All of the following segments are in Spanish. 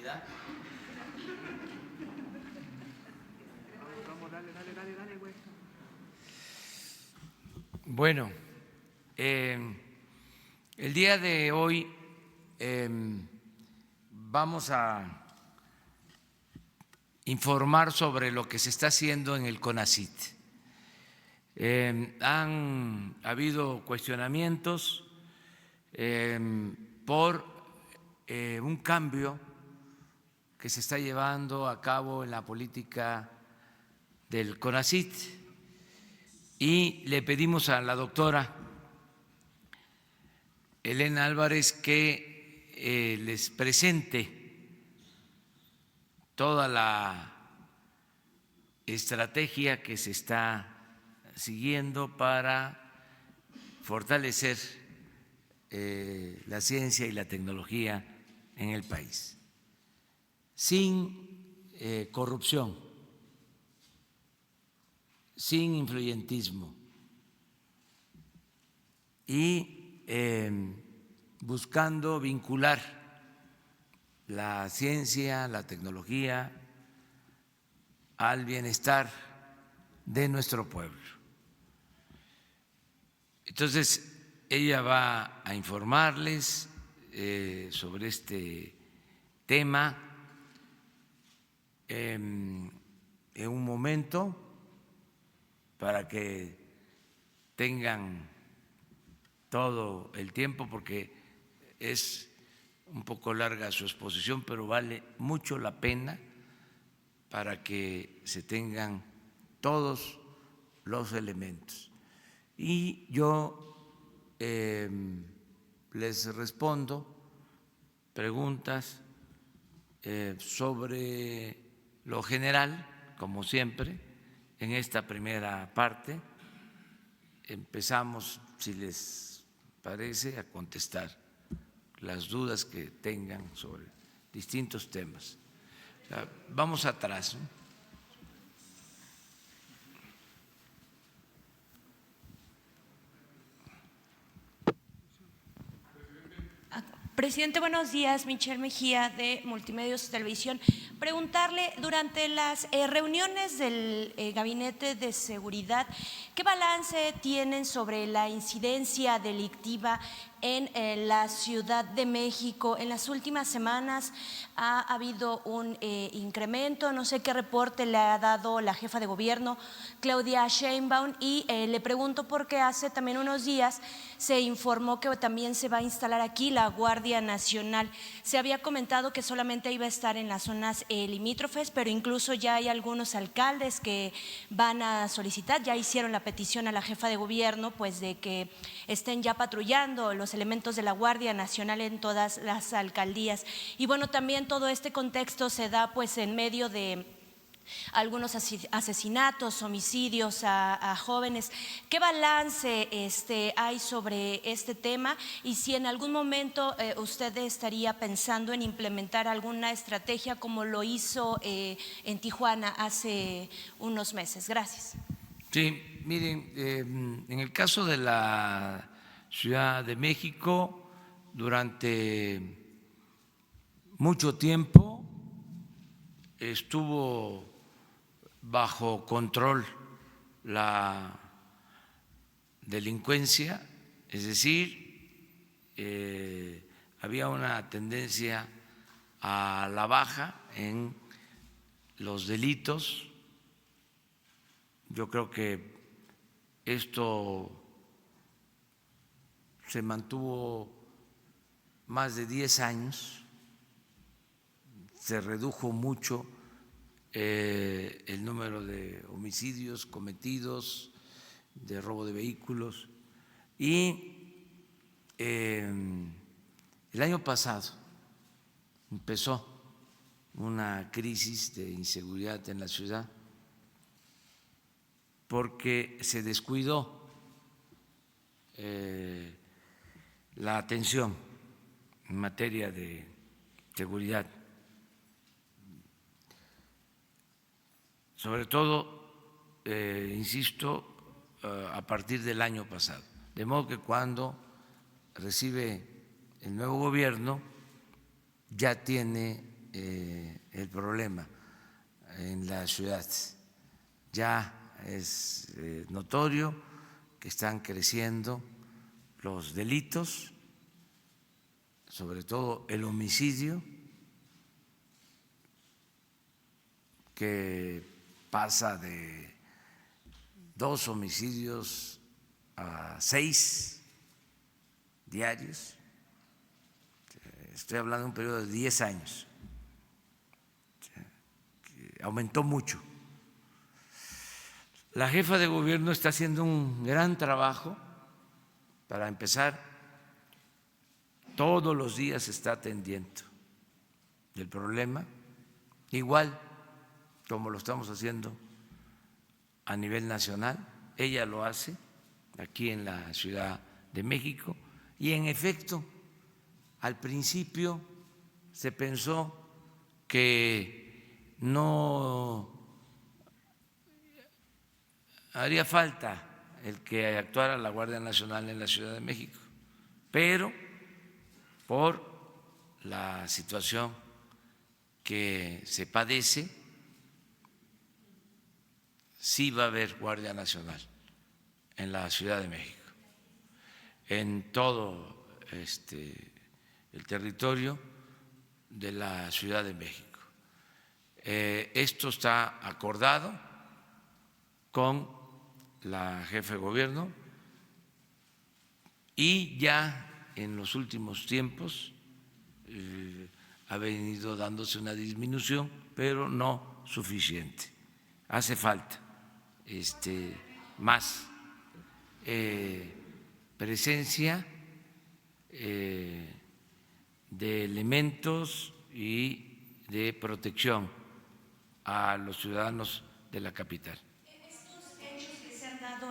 ¿Ya? Dale, güey. Bueno, el día de hoy vamos a informar sobre lo que se está haciendo en el CONACYT. Han habido cuestionamientos por un cambio que se está llevando a cabo en la política del CONACYT y le pedimos a la doctora Elena Álvarez que les presente toda la estrategia que se está siguiendo para fortalecer la ciencia y la tecnología en el país, sin corrupción, sin influyentismo y buscando vincular la ciencia, la tecnología al bienestar de nuestro pueblo. Entonces, ella va a informarles sobre este tema en un momento para que tengan todo el tiempo, porque es un poco larga su exposición, pero vale mucho la pena para que se tengan todos los elementos. Y yo les respondo preguntas sobre lo general, como siempre, en esta primera parte. Empezamos, si les parece, a contestar las dudas que tengan sobre distintos temas. O sea, vamos atrás, ¿no? Presidente, buenos días. Michelle Mejía, de Multimedios Televisión. Preguntarle, durante las reuniones del Gabinete de Seguridad, ¿qué balance tienen sobre la incidencia delictiva en la Ciudad de México? En las últimas semanas ha habido un incremento, no sé qué reporte le ha dado la jefa de gobierno, Claudia Sheinbaum, y le pregunto porque hace también unos días se informó que también se va a instalar aquí la Guardia Nacional. Se había comentado que solamente iba a estar en las zonas limítrofes, pero incluso ya hay algunos alcaldes que van a solicitar, ya hicieron la petición a la jefa de gobierno, pues de que estén ya patrullando los elementos de la Guardia Nacional en todas las alcaldías. Y bueno, también todo este contexto se da pues en medio de algunos asesinatos, homicidios a jóvenes. ¿Qué balance hay sobre este tema? Y si en algún momento usted estaría pensando en implementar alguna estrategia como lo hizo en Tijuana hace unos meses. Gracias. Sí, miren, en el caso de la Ciudad de México, durante mucho tiempo estuvo bajo control la delincuencia, es decir, había una tendencia a la baja en los delitos. Yo creo que esto se mantuvo más de 10 años, se redujo mucho el número de homicidios cometidos, de robo de vehículos, y el año pasado empezó una crisis de inseguridad en la ciudad porque se descuidó la atención en materia de seguridad, sobre todo, insisto, a partir del año pasado. De modo que cuando recibe el nuevo gobierno ya tiene el problema en la ciudad. Ya es notorio que están creciendo los delitos, sobre todo el homicidio, que pasa de 2 homicidios a 6 diarios. Estoy hablando de un periodo de 10 años. Que aumentó mucho. La jefa de gobierno está haciendo un gran trabajo. Para empezar, todos los días está atendiendo el problema, igual como lo estamos haciendo a nivel nacional. Ella lo hace aquí en la Ciudad de México y, en efecto, al principio se pensó que no haría falta el que actuara la Guardia Nacional en la Ciudad de México, pero por la situación que se padece, sí va a haber Guardia Nacional en la Ciudad de México, en todo el territorio de la Ciudad de México. Esto está acordado con la jefa de gobierno y ya en los últimos tiempos ha venido dándose una disminución, pero no suficiente. Hace falta más presencia de elementos y de protección a los ciudadanos de la capital.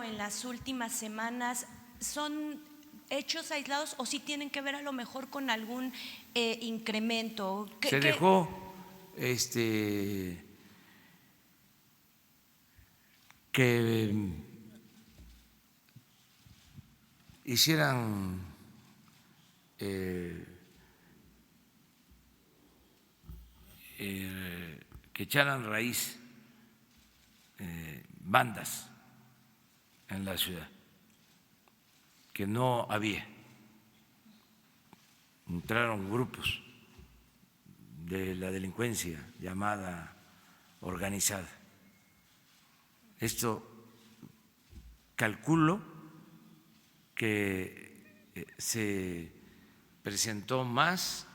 En las últimas semanas, ¿son hechos aislados o sí tienen que ver a lo mejor con algún incremento? Se dejó que hicieran que echaran raíz bandas en la ciudad, que no había. Entraron grupos de la delincuencia llamada organizada. Esto calculo que se presentó más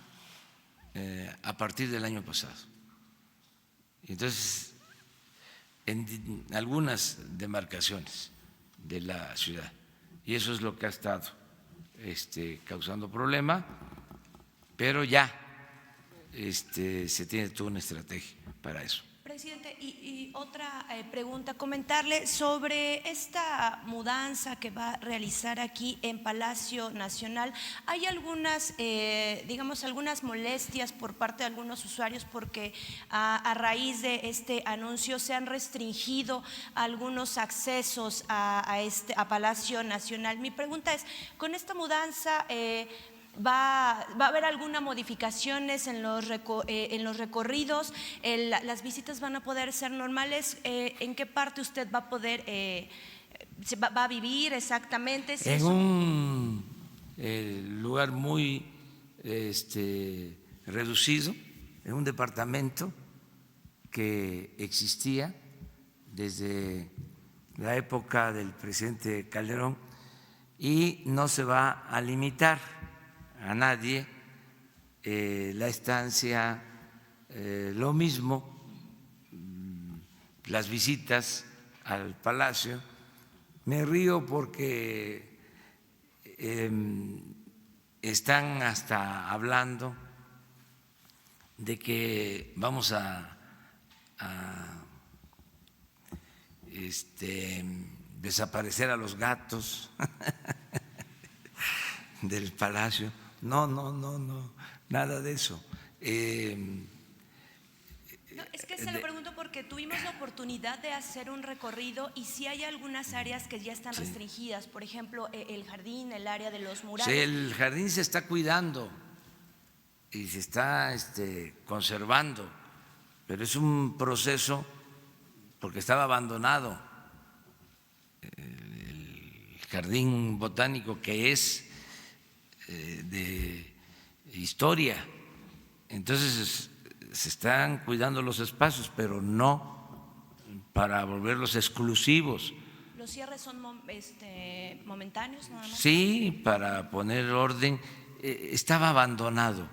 a partir del año pasado. Entonces, en algunas demarcaciones de la ciudad, y eso es lo que ha estado causando problema, pero ya se tiene toda una estrategia para eso. Presidente, y otra pregunta, comentarle sobre esta mudanza que va a realizar aquí en Palacio Nacional. Hay algunas, algunas molestias por parte de algunos usuarios porque a raíz de este anuncio se han restringido algunos accesos a Palacio Nacional. Mi pregunta es, con esta mudanza, ¿va a haber alguna modificaciones en los recorridos? ¿Las visitas van a poder ser normales? ¿En qué parte usted va a poder, va a vivir exactamente? En un lugar muy reducido, en un departamento que existía desde la época del presidente Calderón, y no se va a limitar a nadie la estancia, lo mismo las visitas al Palacio. Me río porque están hasta hablando de que vamos a desaparecer a los gatos del Palacio. No, nada de eso. No, es que se lo pregunto porque tuvimos la oportunidad de hacer un recorrido y sí hay algunas áreas que ya están restringidas, por ejemplo, el jardín, el área de los murales. Sí, el jardín se está cuidando. y se está conservando, pero es un proceso porque estaba abandonado el jardín botánico, que es de historia. Entonces se están cuidando los espacios, pero no para volverlos exclusivos. ¿Los cierres son momentáneos nada más? Sí, para poner orden. Estaba abandonado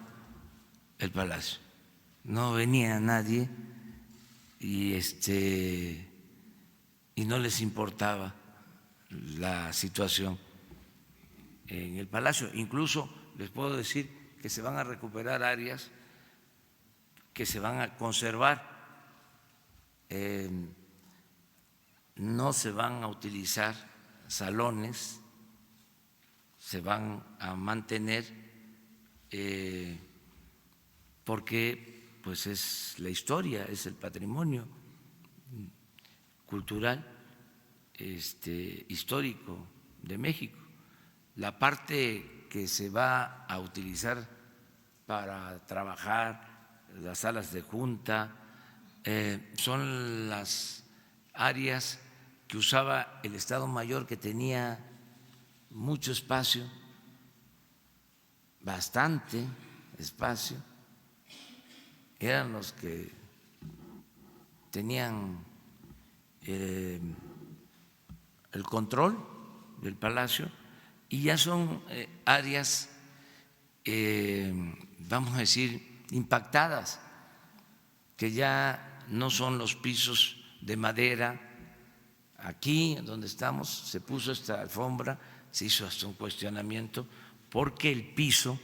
el palacio, no venía nadie y no les importaba la situación en el palacio. Incluso les puedo decir que se van a recuperar áreas que se van a conservar, no se van a utilizar salones, se van a mantener porque pues es la historia, es el patrimonio cultural histórico de México. La parte que se va a utilizar para trabajar, las salas de junta, son las áreas que usaba el Estado Mayor, que tenía mucho espacio, bastante espacio, eran los que tenían el control del palacio, y ya son áreas, vamos a decir, impactadas, que ya no son los pisos de madera. Aquí donde estamos se puso esta alfombra, se hizo hasta un cuestionamiento porque el piso,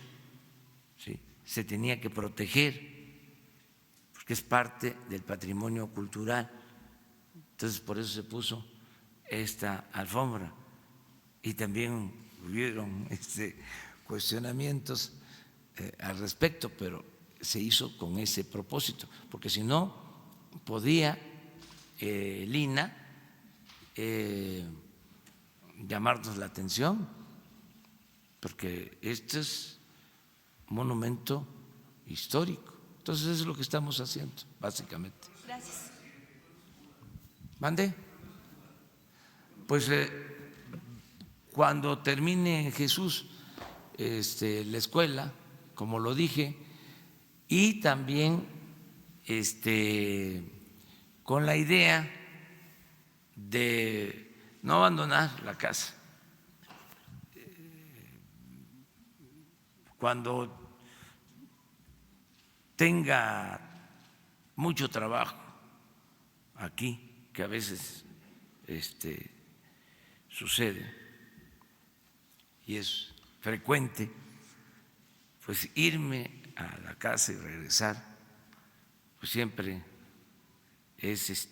¿sí?, se tenía que proteger, porque es parte del patrimonio cultural. Entonces por eso se puso esta alfombra, y también hubieron cuestionamientos al respecto, pero se hizo con ese propósito, porque si no podía Lina llamarnos la atención, porque este es un monumento histórico. Entonces eso es lo que estamos haciendo, básicamente. Gracias. ¿Mande? Pues cuando termine Jesús la escuela, como lo dije, y también con la idea de no abandonar la casa. Cuando tenga mucho trabajo aquí, que a veces sucede y es frecuente, pues irme a la casa y regresar, pues siempre es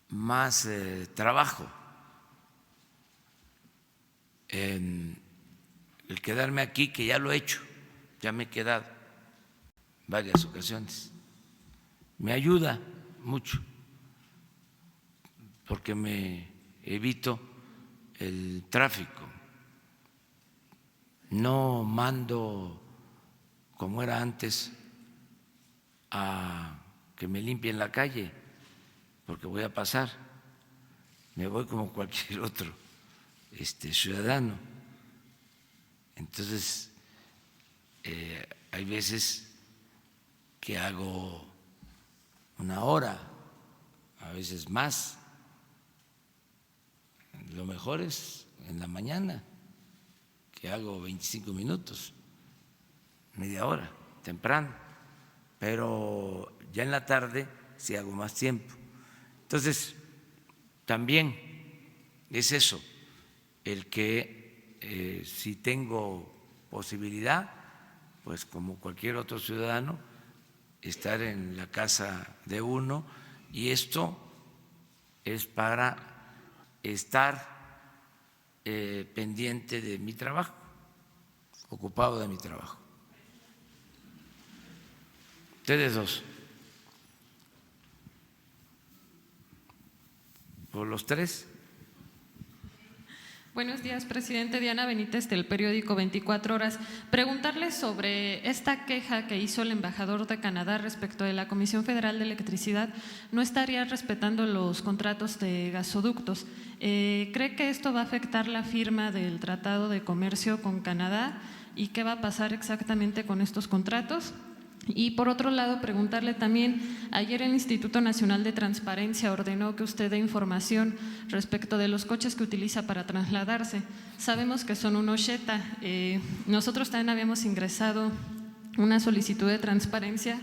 más trabajo. El quedarme aquí, que ya lo he hecho, ya me he quedado varias ocasiones, me ayuda mucho porque me evito el tráfico. No mando, como era antes, a que me limpien la calle, porque voy a pasar. Me voy como cualquier otro ciudadano. Entonces, hay veces que hago 1 hora, a veces más. Lo mejor es en la mañana, que hago 25 minutos, media hora, temprano, pero ya en la tarde sí hago más tiempo. Entonces, también es eso, el que si tengo posibilidad, pues como cualquier otro ciudadano, estar en la casa de uno, y esto es para estar pendiente de mi trabajo, ocupado de mi trabajo. Ustedes dos. ¿Por los tres? Buenos días, presidente. Diana Benítez, del periódico 24 Horas. Preguntarle sobre esta queja que hizo el embajador de Canadá respecto de la Comisión Federal de Electricidad. No estaría respetando los contratos de gasoductos. ¿Cree que esto va a afectar la firma del Tratado de Comercio con Canadá? ¿Y qué va a pasar exactamente con estos contratos? Y por otro lado, preguntarle también, ayer el Instituto Nacional de Transparencia ordenó que usted dé información respecto de los coches que utiliza para trasladarse. Sabemos que son unos Jetta. Nosotros también habíamos ingresado una solicitud de transparencia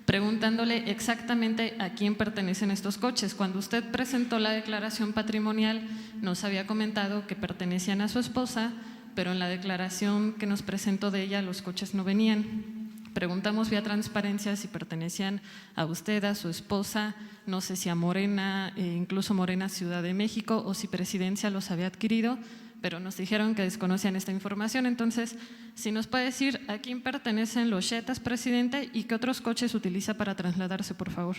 preguntándole exactamente a quién pertenecen estos coches. Cuando usted presentó la declaración patrimonial, nos había comentado que pertenecían a su esposa, pero en la declaración que nos presentó de ella los coches no venían. Preguntamos vía transparencia si pertenecían a usted, a su esposa, no sé si a Morena, incluso Morena Ciudad de México, o si Presidencia los había adquirido, pero nos dijeron que desconocían esta información. Entonces, si nos puede decir a quién pertenecen los Jettas, presidente, y qué otros coches utiliza para trasladarse, por favor.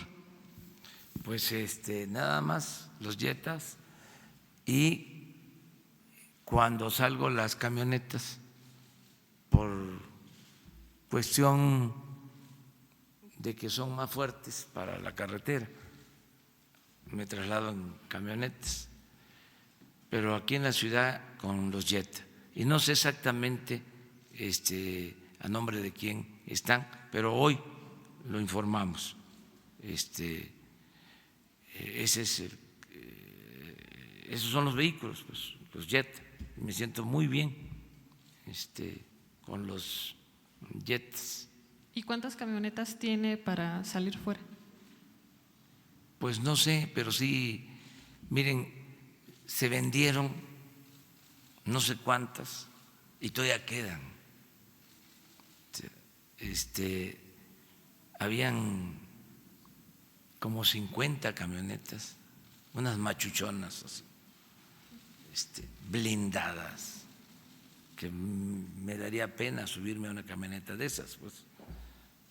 Pues nada más los Jettas, y cuando salgo las camionetas por cuestión de que son más fuertes para la carretera, me traslado en camionetas, pero aquí en la ciudad con los Jetta, y no sé exactamente a nombre de quién están, pero hoy lo informamos. Esos son los vehículos, pues, los Jetta. Me siento muy bien con los Jets. ¿Y cuántas camionetas tiene para salir fuera? Pues no sé, pero sí, miren, se vendieron no sé cuántas y todavía quedan. Habían como 50 camionetas, unas machuchonas, blindadas, que me daría pena subirme a una camioneta de esas, pues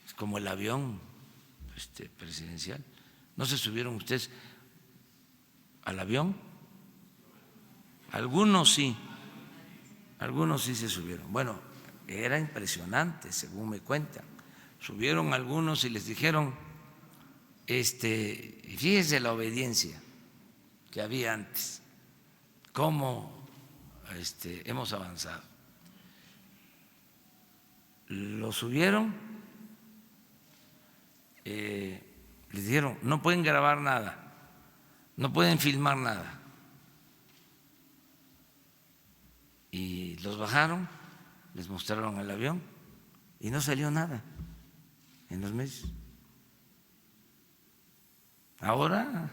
es como el avión presidencial. ¿No se subieron ustedes al avión? Algunos sí se subieron. Bueno, era impresionante, según me cuentan. Subieron algunos y les dijeron, fíjese la obediencia que había antes, cómo hemos avanzado. Lo subieron, les dijeron, no pueden grabar nada, no pueden filmar nada. Y los bajaron, les mostraron el avión y no salió nada en los medios. Ahora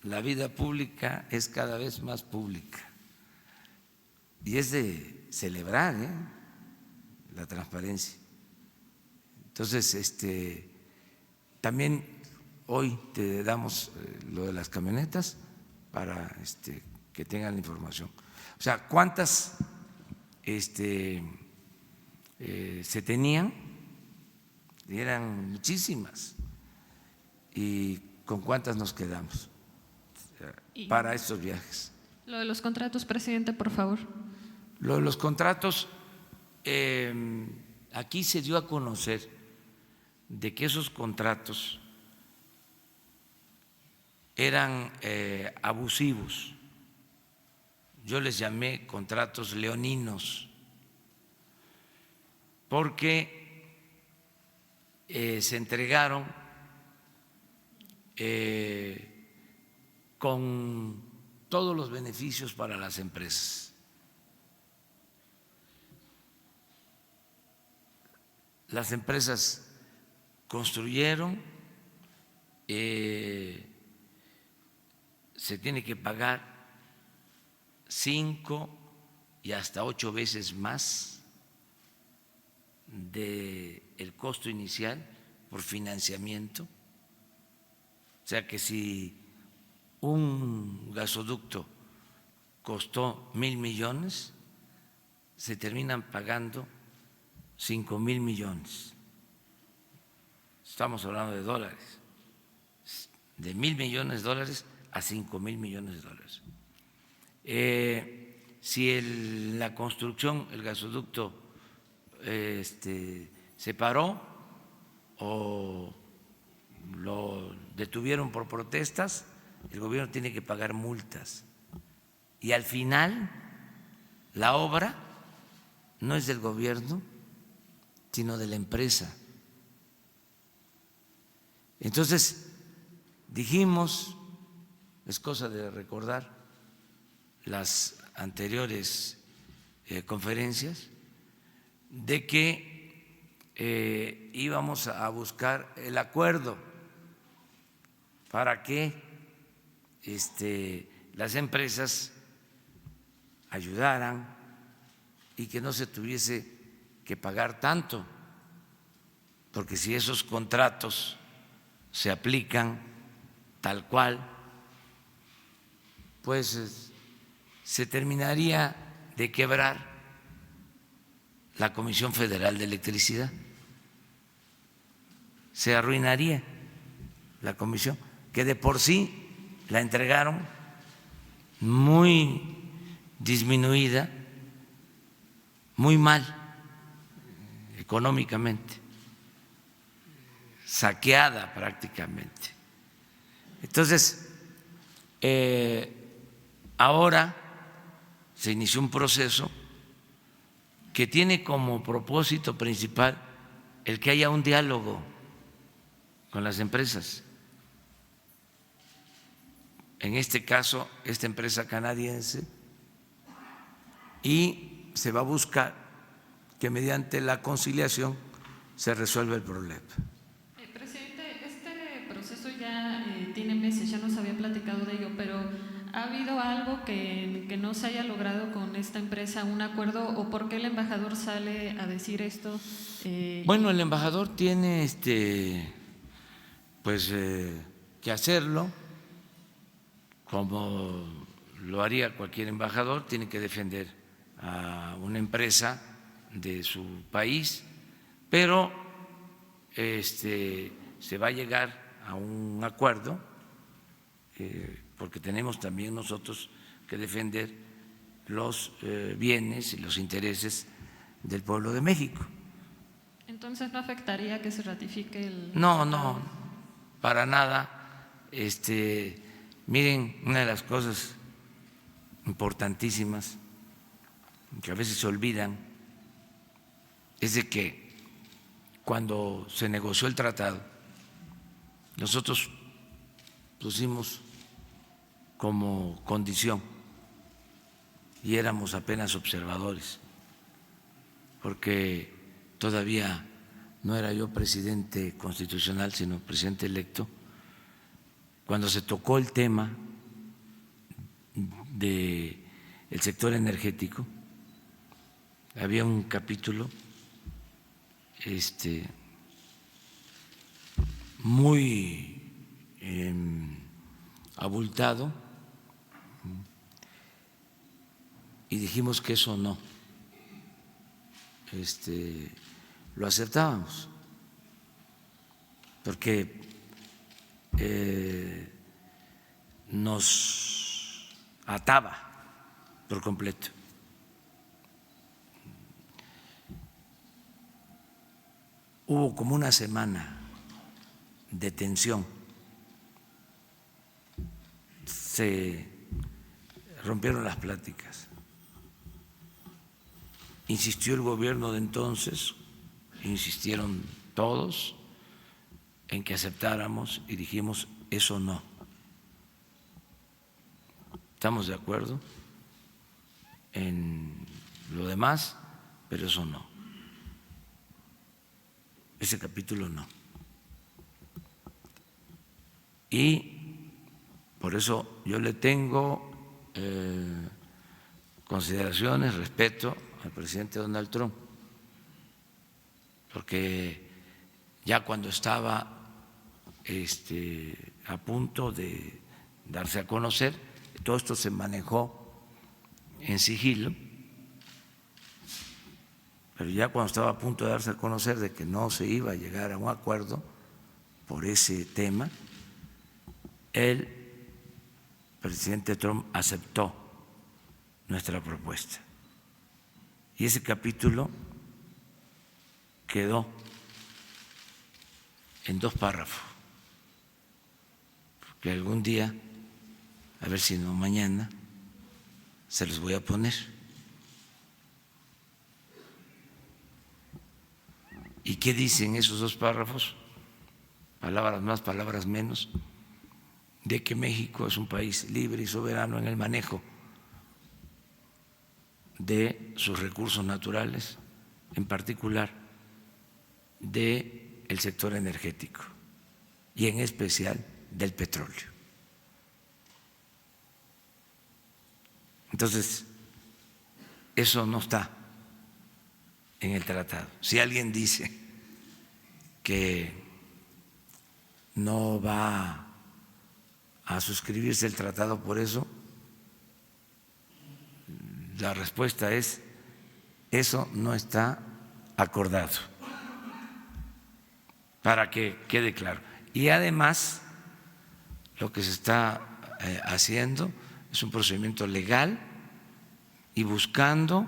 la vida pública es cada vez más pública y es de celebrar la transparencia. Entonces, también hoy te damos lo de las camionetas para que tengan la información. O sea, ¿cuántas se tenían? Eran muchísimas. ¿Y con cuántas nos quedamos para estos viajes? Lo de los contratos, presidente, por favor. Lo de los contratos, aquí se dio a conocer de que esos contratos eran abusivos. Yo les llamé contratos leoninos, porque se entregaron con todos los beneficios para las empresas. Las empresas construyeron, se tiene que pagar 5 y hasta 8 veces más del costo inicial por financiamiento. O sea que si un gasoducto costó 1,000 millones, se terminan pagando 5,000 millones. Estamos hablando de dólares, de 1,000 millones de dólares a 5,000 millones de dólares. Si la construcción, el gasoducto se paró o lo detuvieron por protestas, el gobierno tiene que pagar multas. Y al final, la obra no es del gobierno, sino de la empresa. Entonces, dijimos, es cosa de recordar las anteriores conferencias, de que íbamos a buscar el acuerdo para que las empresas ayudaran y que no se tuviese que pagar tanto, porque si esos contratos se aplican tal cual, pues se terminaría de quebrar la Comisión Federal de Electricidad, se arruinaría la comisión, que de por sí la entregaron muy disminuida, muy mal económicamente, saqueada prácticamente. Entonces, ahora se inició un proceso que tiene como propósito principal el que haya un diálogo con las empresas. En este caso, esta empresa canadiense, y se va a buscar que mediante la conciliación se resuelva el problema. Presidente, este proceso ya tiene meses, ya nos había platicado de ello, pero ¿ha habido algo que no se haya logrado con esta empresa, un acuerdo, o por qué el embajador sale a decir esto? Bueno, el embajador tiene que hacerlo, como lo haría cualquier embajador, tiene que defender a una empresa de su país, pero se va a llegar a un acuerdo, porque tenemos también nosotros que defender los bienes y los intereses del pueblo de México. Entonces, ¿no afectaría que se ratifique el...? No, para nada. Miren, una de las cosas importantísimas que a veces se olvidan es de que cuando se negoció el tratado, nosotros pusimos como condición, y éramos apenas observadores, porque todavía no era yo presidente constitucional, sino presidente electo, cuando se tocó el tema del sector energético, había un capítulo muy abultado, y dijimos que eso no lo aceptábamos, porque nos ataba por completo. Hubo como una semana de tensión, se rompieron las pláticas, insistió el gobierno de entonces, insistieron todos en que aceptáramos y dijimos, eso no. Estamos de acuerdo en lo demás, pero eso no. Ese capítulo no. Y por eso yo le tengo consideraciones, respeto al presidente Donald Trump, porque ya cuando estaba a punto de darse a conocer, todo esto se manejó en sigilo, pero ya cuando estaba a punto de darse a conocer de que no se iba a llegar a un acuerdo por ese tema, el presidente Trump aceptó nuestra propuesta. Y ese capítulo quedó en 2 párrafos, porque algún día, a ver si no mañana, se los voy a poner. ¿Y qué dicen esos 2 párrafos? Palabras más, palabras menos, de que México es un país libre y soberano en el manejo de sus recursos naturales, en particular del sector energético y en especial del petróleo. Entonces, eso no está en el tratado. Si alguien dice que no va a suscribirse el tratado por eso, la respuesta es: eso no está acordado, para que quede claro. Y además, lo que se está haciendo es un procedimiento legal y buscando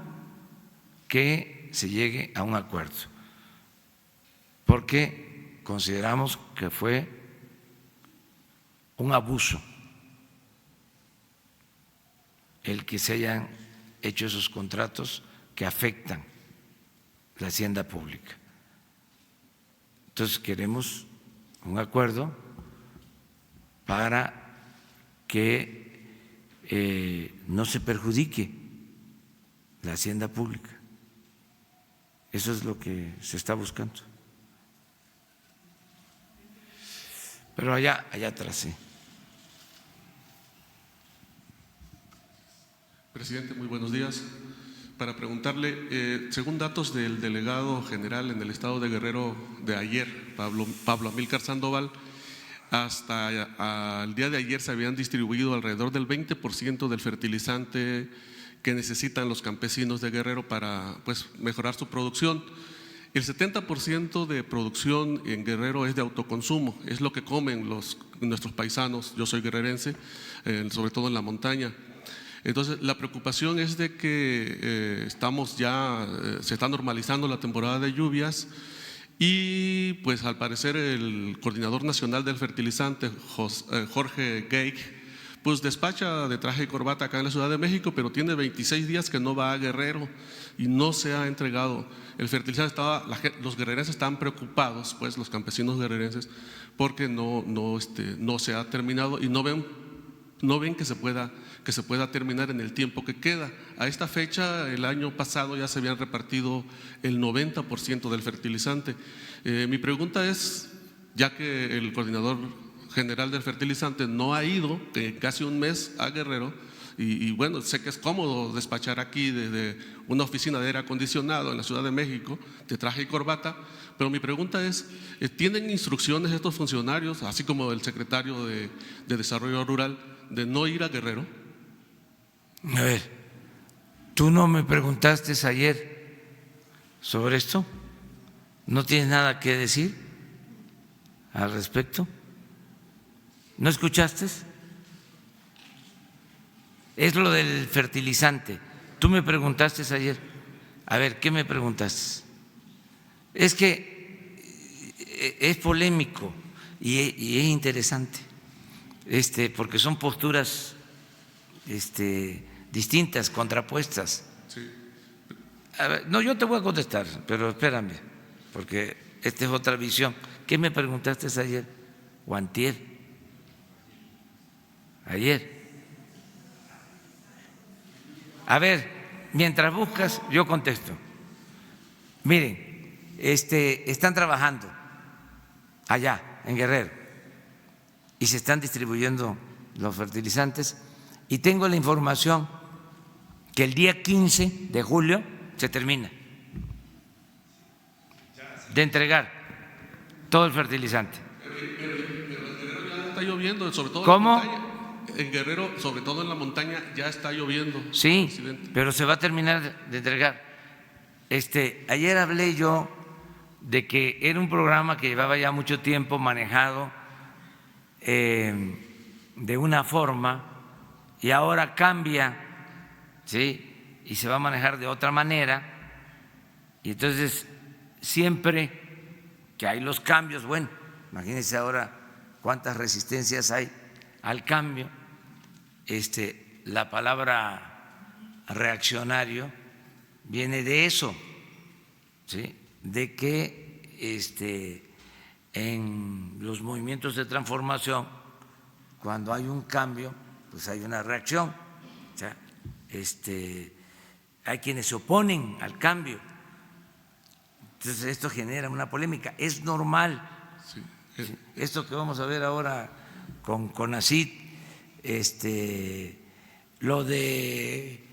que se llegue a un acuerdo, porque consideramos que fue un abuso el que se hayan hecho esos contratos que afectan la hacienda pública. Entonces queremos un acuerdo para que no se perjudique la hacienda pública. Eso es lo que se está buscando. Pero allá atrás, sí. Presidente, muy buenos días. Para preguntarle, según datos del delegado general en el estado de Guerrero de ayer, Pablo Amílcar Sandoval, hasta el día de ayer se habían distribuido alrededor del 20% del fertilizante que necesitan los campesinos de Guerrero para mejorar su producción. El 70% de producción en Guerrero es de autoconsumo, es lo que comen nuestros paisanos. Yo soy guerrerense, sobre todo en la montaña. Entonces, la preocupación es de que se está normalizando la temporada de lluvias y pues al parecer el coordinador nacional del fertilizante, Jorge Geig, pues despacha de traje y corbata acá en la Ciudad de México, pero tiene 26 días que no va a Guerrero y no se ha entregado. El fertilizante los guerrerenses están preocupados, pues los campesinos guerrerenses, porque no se ha terminado y no ven que se pueda terminar en el tiempo que queda. A esta fecha, el año pasado ya se habían repartido el 90% del fertilizante. Mi pregunta es, ya que el coordinador general del fertilizante no ha ido casi un mes a Guerrero, y bueno, sé que es cómodo despachar aquí desde una oficina de aire acondicionado en la Ciudad de México, de traje y corbata, pero mi pregunta es, ¿tienen instrucciones estos funcionarios, así como el secretario de Desarrollo Rural, de no ir a Guerrero? A ver, ¿tú no me preguntaste ayer sobre esto? ¿No tienes nada que decir al respecto? ¿No escuchaste? Es lo del fertilizante. Tú me preguntaste ayer. A ver, ¿qué me preguntaste? Es que es polémico y es interesante, porque son posturas distintas, contrapuestas. Sí. A ver, no, yo te voy a contestar, pero espérame, porque esta es otra visión. ¿Qué me preguntaste ayer o antier? Ayer. A ver, mientras buscas, yo contesto. Miren, están trabajando allá en Guerrero y se están distribuyendo los fertilizantes y tengo la información que el día 15 de julio se termina de entregar todo el fertilizante. Pero en Guerrero ya está lloviendo, sobre todo ¿Cómo? en la montaña. En Guerrero, sobre todo en la montaña, ya está lloviendo. Sí, presidente. pero se va a terminar de entregar. Ayer hablé yo de que era un programa que llevaba ya mucho tiempo manejado de una forma y ahora cambia ¿sí? Y se va a manejar de otra manera. Y entonces, siempre que hay los cambios, bueno, imagínense ahora cuántas resistencias hay al cambio, la palabra reaccionario viene de eso, ¿sí? De que en los movimientos de transformación, cuando hay un cambio, pues hay una reacción. O sea, hay quienes se oponen al cambio. Entonces esto genera una polémica. Es normal. Sí. ¿Sí? Esto que vamos a ver ahora con CONACYT, lo de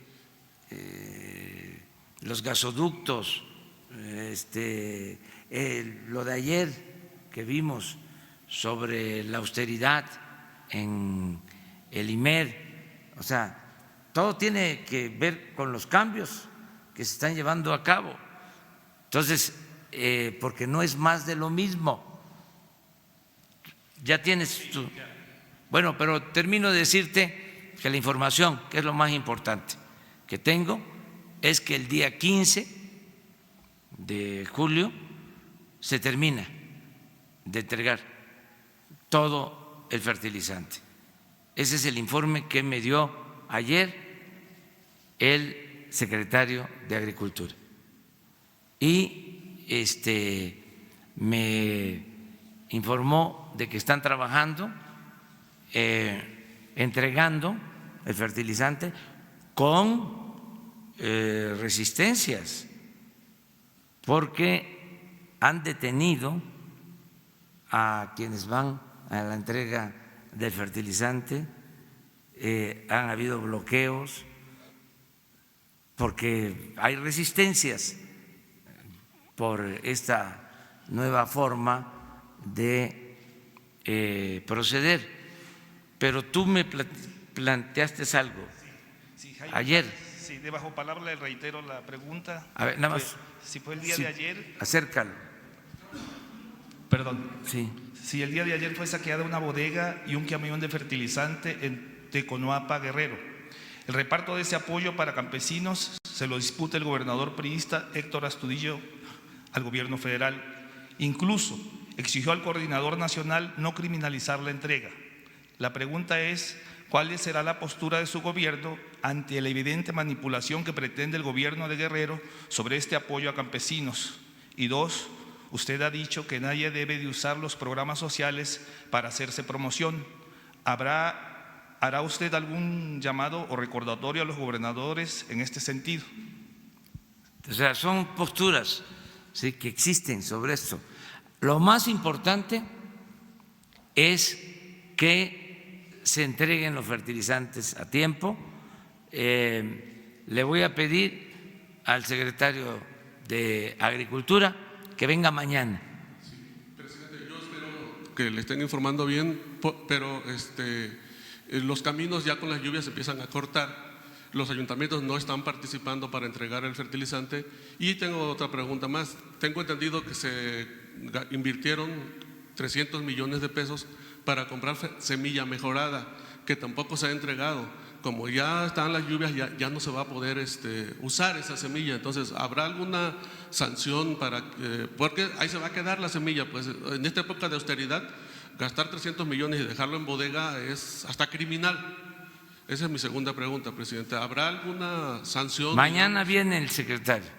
los gasoductos, lo de ayer que vimos sobre la austeridad en el IMED, o sea, todo tiene que ver con los cambios que se están llevando a cabo. Entonces, porque no es más de lo mismo. Ya tienes tu… Bueno, pero termino de decirte que la información, que es lo más importante que tengo, es que el día 15 de julio se termina de entregar todo el fertilizante. Ese es el informe que me dio ayer el secretario de Agricultura. Y me informó de que están trabajando, entregando el fertilizante con resistencias, porque han detenido a quienes van a la entrega del fertilizante, han habido bloqueos, porque hay resistencias por esta nueva forma de proceder. Pero tú me planteaste algo Jaime, ayer. Sí, de bajo palabra le reitero la pregunta. A ver, nada más. Si fue el día de ayer. Acércalo. Perdón. Sí. Si el día de ayer fue saqueada una bodega y un camión de fertilizante en Teconoapa, Guerrero. El reparto de ese apoyo para campesinos se lo disputa el gobernador priista Héctor Astudillo al gobierno federal. Incluso exigió al coordinador nacional no criminalizar la entrega. La pregunta es, ¿cuál será la postura de su gobierno ante la evidente manipulación que pretende el gobierno de Guerrero sobre este apoyo a campesinos? Y dos, usted ha dicho que nadie debe de usar los programas sociales para hacerse promoción. ¿Hará usted algún llamado o recordatorio a los gobernadores en este sentido? O sea, son posturas, ¿sí?, que existen sobre esto. Lo más importante es que se entreguen los fertilizantes a tiempo. Le voy a pedir al secretario de Agricultura que venga mañana. Sí, presidente, yo espero que le estén informando bien, pero los caminos ya con las lluvias empiezan a cortar. Los ayuntamientos no están participando para entregar el fertilizante. Y tengo otra pregunta más. Tengo entendido que se invirtieron 300 millones de pesos para comprar semilla mejorada, que tampoco se ha entregado. Como ya están las lluvias, ya no se va a poder usar esa semilla. Entonces, ¿habrá alguna sanción para porque ahí se va a quedar la semilla? Pues en esta época de austeridad, gastar 300 millones y dejarlo en bodega es hasta criminal. Esa es mi segunda pregunta, presidente. ¿Habrá alguna sanción? Mañana viene el secretario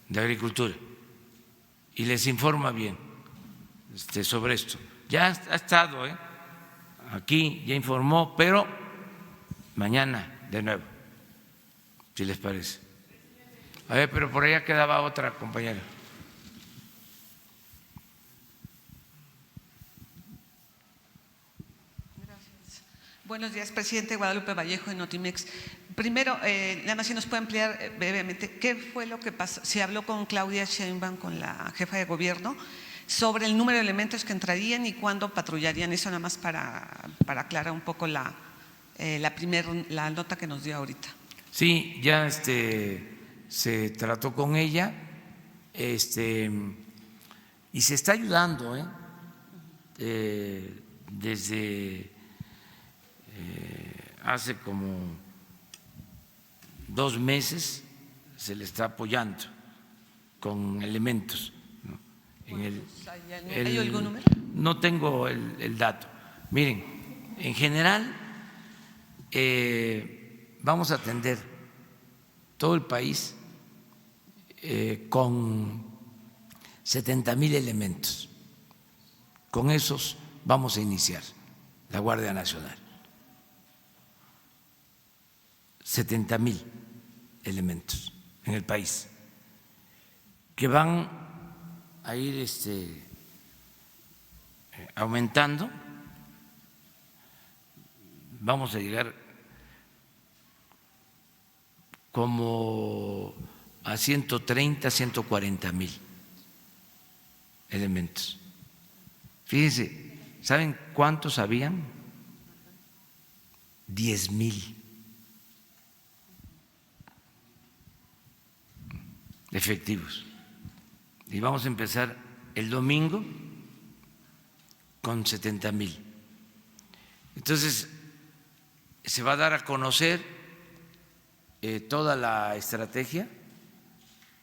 de Agricultura y les informa bien sobre esto. Ya ha estado aquí, ya informó, pero mañana de nuevo, si les parece. A ver, pero por allá quedaba otra compañera. Buenos días, presidente. Guadalupe Vallejo, de Notimex. Primero, nada más si nos puede ampliar brevemente, ¿qué fue lo que pasó? Se habló con Claudia Sheinbaum, con la jefa de gobierno, sobre el número de elementos que entrarían y cuándo patrullarían. Eso nada más para aclarar un poco la nota que nos dio ahorita. Sí, ya se trató con ella y se está ayudando desde hace como 2 meses se le está apoyando con elementos, ¿no? ¿Hay algún número? No tengo el dato. Miren, en general vamos a atender todo el país con 70,000 elementos. Con esos vamos a iniciar la Guardia Nacional. 70,000 elementos en el país que van a ir aumentando. Vamos a llegar como a 130, 140,000 elementos. Fíjense, ¿saben cuántos habían? 10,000 efectivos. Y vamos a empezar el domingo con 70,000. Entonces, se va a dar a conocer toda la estrategia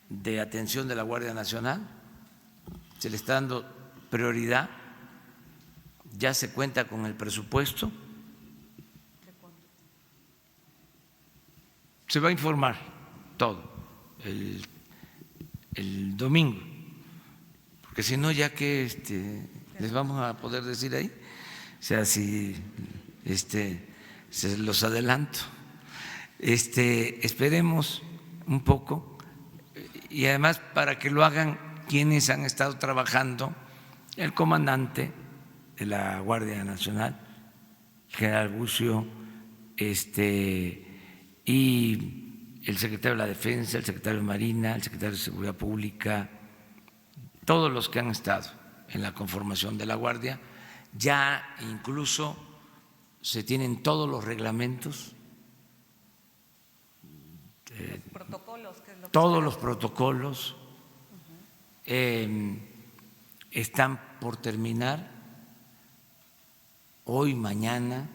de atención de la Guardia Nacional. Se le está dando prioridad, ya se cuenta con el presupuesto. Se va a informar todo el domingo, porque si no, ya que les vamos a poder decir ahí, o sea, si se los adelanto, esperemos un poco, y además para que lo hagan quienes han estado trabajando, el comandante de la Guardia Nacional, el general Bucio, y el secretario de la Defensa, el secretario de Marina, el secretario de Seguridad Pública, todos los que han estado en la conformación de la Guardia. Ya incluso se tienen todos los reglamentos, Protocolos, ¿qué es lo que todos espera? los protocolos están por terminar. Hoy, mañana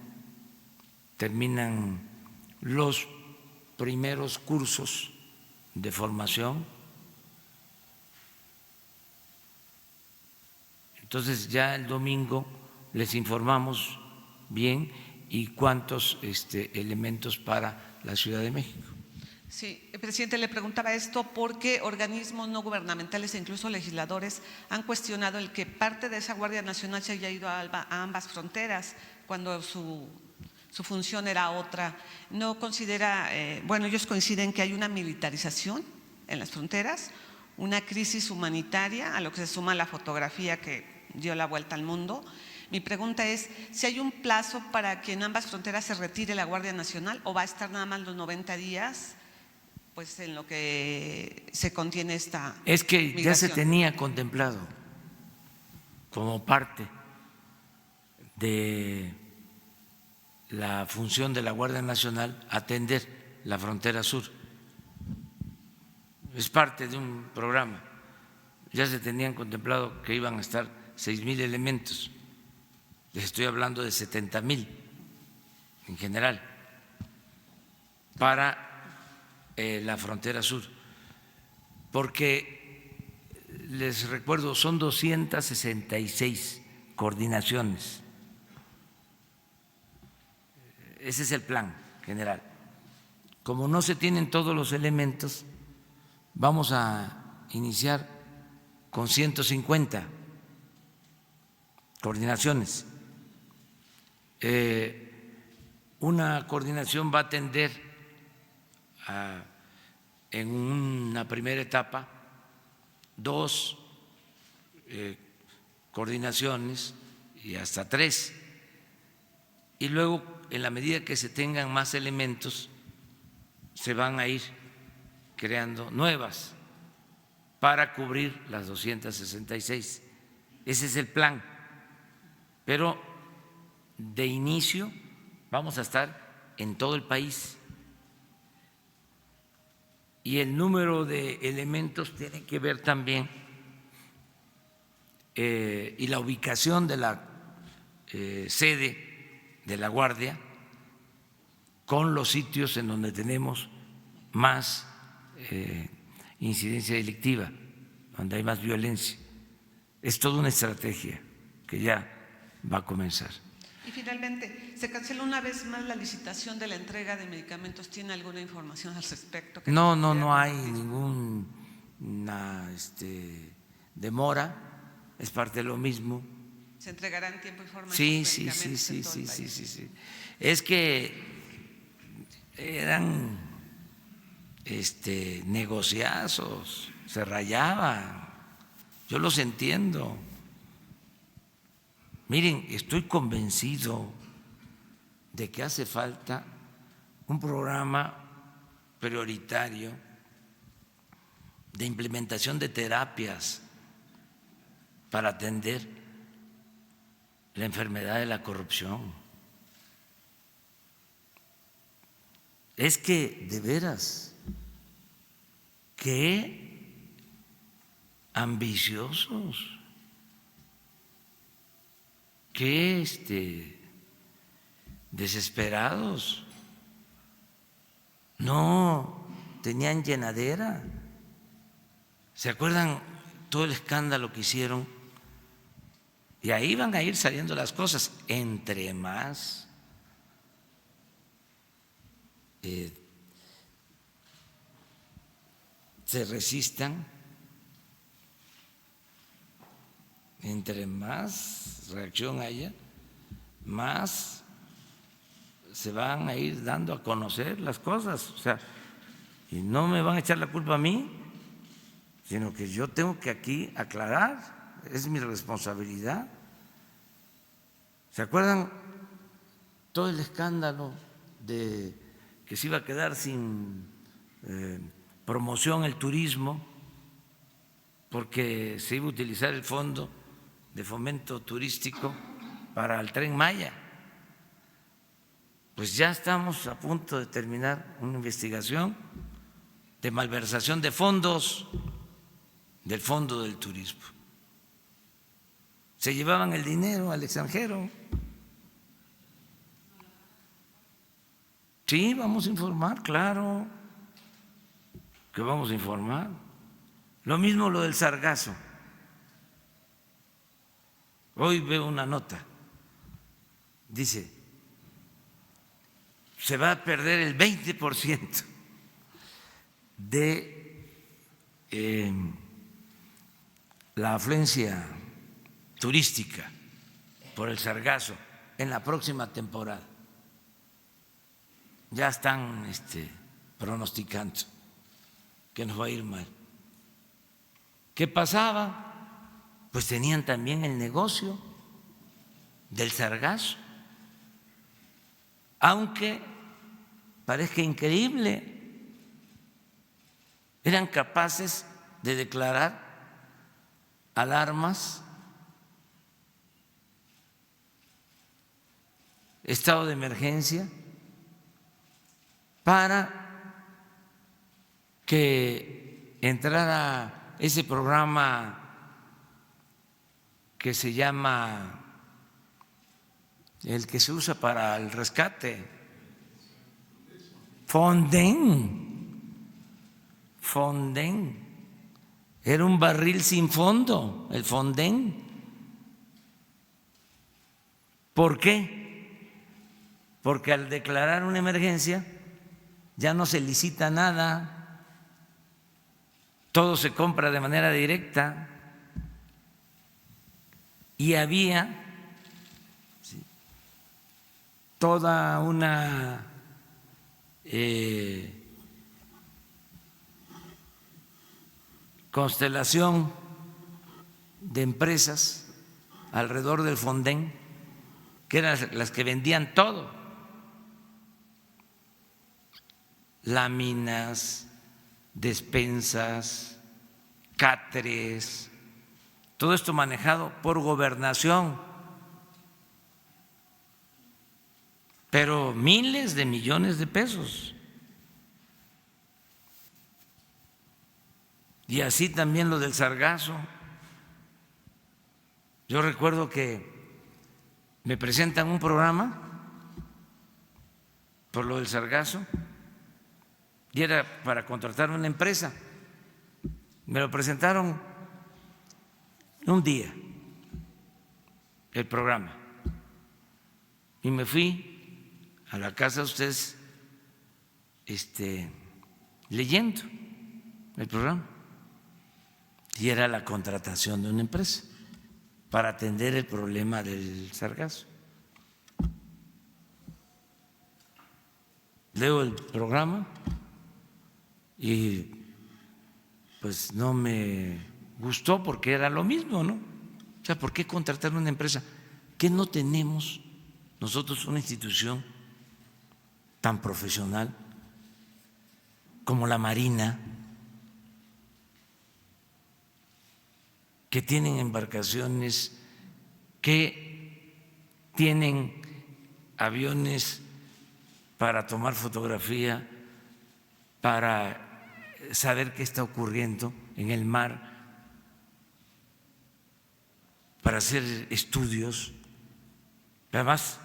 terminan los primeros cursos de formación. Entonces ya el domingo les informamos bien y cuántos elementos para la Ciudad de México. Sí, presidente, le preguntaba esto porque organismos no gubernamentales e incluso legisladores han cuestionado el que parte de esa Guardia Nacional se haya ido a ambas fronteras cuando su función era otra. ¿No considera, bueno, ellos coinciden que hay una militarización en las fronteras, una crisis humanitaria, a lo que se suma la fotografía que dio la vuelta al mundo? Mi pregunta es si hay un plazo para que en ambas fronteras se retire la Guardia Nacional o va a estar nada más los 90 días, pues en lo que se contiene esta Es que ya migración. se tenía contemplado como parte de la función de la Guardia Nacional atender la frontera sur. Es parte de un programa. Ya se tenían contemplado que iban a estar 6,000 elementos. Les estoy hablando de 70,000 en general para la frontera sur, porque les recuerdo, son 266 coordinaciones. Ese es el plan general. Como no se tienen todos los elementos, vamos a iniciar con 150 coordinaciones. Una coordinación va a atender en una primera etapa 2 coordinaciones y hasta 3, y luego en la medida que se tengan más elementos se van a ir creando nuevas para cubrir las 266. Ese es el plan, pero de inicio vamos a estar en todo el país. Y el número de elementos tiene que ver también y la ubicación de la sede de la Guardia con los sitios en donde tenemos más incidencia delictiva, donde hay más violencia. Es toda una estrategia que ya va a comenzar. Y finalmente, se canceló una vez más la licitación de la entrega de medicamentos. ¿Tiene alguna información al respecto? No hay ninguna demora, es parte de lo mismo. ¿Se entregará en tiempo y forma? Sí. Es que eran negociazos, se rayaban, yo los entiendo. Miren, estoy convencido de que hace falta un programa prioritario de implementación de terapias para atender la enfermedad de la corrupción. Es que, de veras, qué ambiciosos, qué desesperados, no tenían llenadera. ¿Se acuerdan todo el escándalo que hicieron? Y ahí van a ir saliendo las cosas. Entre más se resistan, entre más reacción haya, más se van a ir dando a conocer las cosas. O sea, y no me van a echar la culpa a mí, sino que yo tengo que aquí aclarar, es mi responsabilidad. ¿Se acuerdan todo el escándalo de que se iba a quedar sin promoción el turismo porque se iba a utilizar el fondo de fomento turístico para el Tren Maya? Pues ya estamos a punto de terminar una investigación de malversación de fondos del Fondo del Turismo. Se llevaban el dinero al extranjero. Sí, vamos a informar, claro que vamos a informar. Lo mismo lo del sargazo. Hoy veo una nota, dice, se va a perder el 20% de la afluencia turística por el sargazo en la próxima temporada. Ya están pronosticando que nos va a ir mal. ¿Qué pasaba? Pues tenían también el negocio del sargazo. Aunque parezca increíble, eran capaces de declarar alarmas, estado de emergencia, para que entrara ese programa que se llama, el que se usa para el rescate, Fonden. Era un barril sin fondo, el Fonden. ¿Por qué? Porque al declarar una emergencia ya no se licita nada, todo se compra de manera directa. Y había toda una constelación de empresas alrededor del Fonden, que eran las que vendían todo, láminas, despensas, cáteres, todo esto manejado por Gobernación, pero miles de millones de pesos. Y así también lo del sargazo. Yo recuerdo que me presentan un programa por lo del sargazo y era para contratar una empresa. Me lo presentaron un día, el programa, y me fui a la casa de ustedes leyendo el programa, y era la contratación de una empresa para atender el problema del sargazo. Leo el programa y pues no me gustó porque era lo mismo, ¿no? O sea, ¿por qué contratar una empresa? ¿Qué no tenemos nosotros una institución tan profesional como la Marina, que tienen embarcaciones, que tienen aviones para tomar fotografía, para saber qué está ocurriendo en el mar, para hacer estudios, además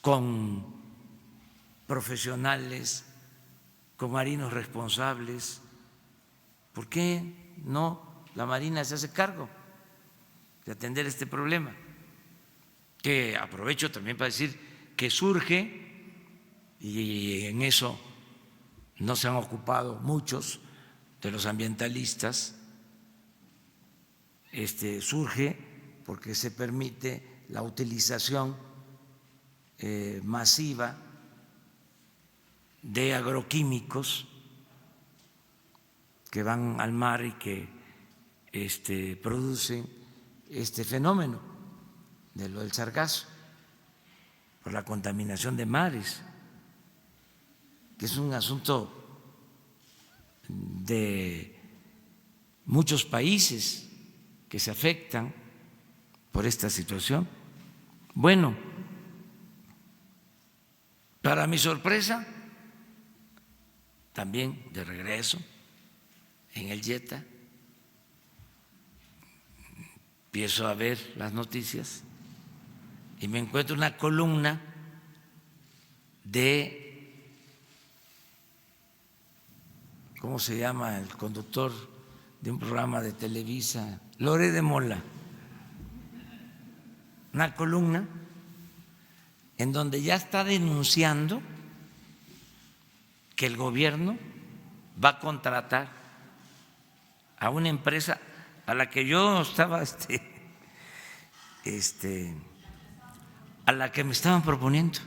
con profesionales, con marinos responsables? ¿Por qué no la Marina se hace cargo de atender este problema? Que aprovecho también para decir que surge, y en eso no se han ocupado muchos de los ambientalistas, surge porque se permite la utilización masiva de agroquímicos que van al mar y que producen este fenómeno de lo del sargazo por la contaminación de mares, que es un asunto de muchos países que se afectan por esta situación. Bueno, para mi sorpresa, también de regreso en el Jetta, empiezo a ver las noticias y me encuentro una columna de, ¿cómo se llama el conductor de un programa de Televisa? Lore de Mola. Una columna en donde ya está denunciando que el gobierno va a contratar a una empresa a la que yo estaba, a la que me estaban proponiendo,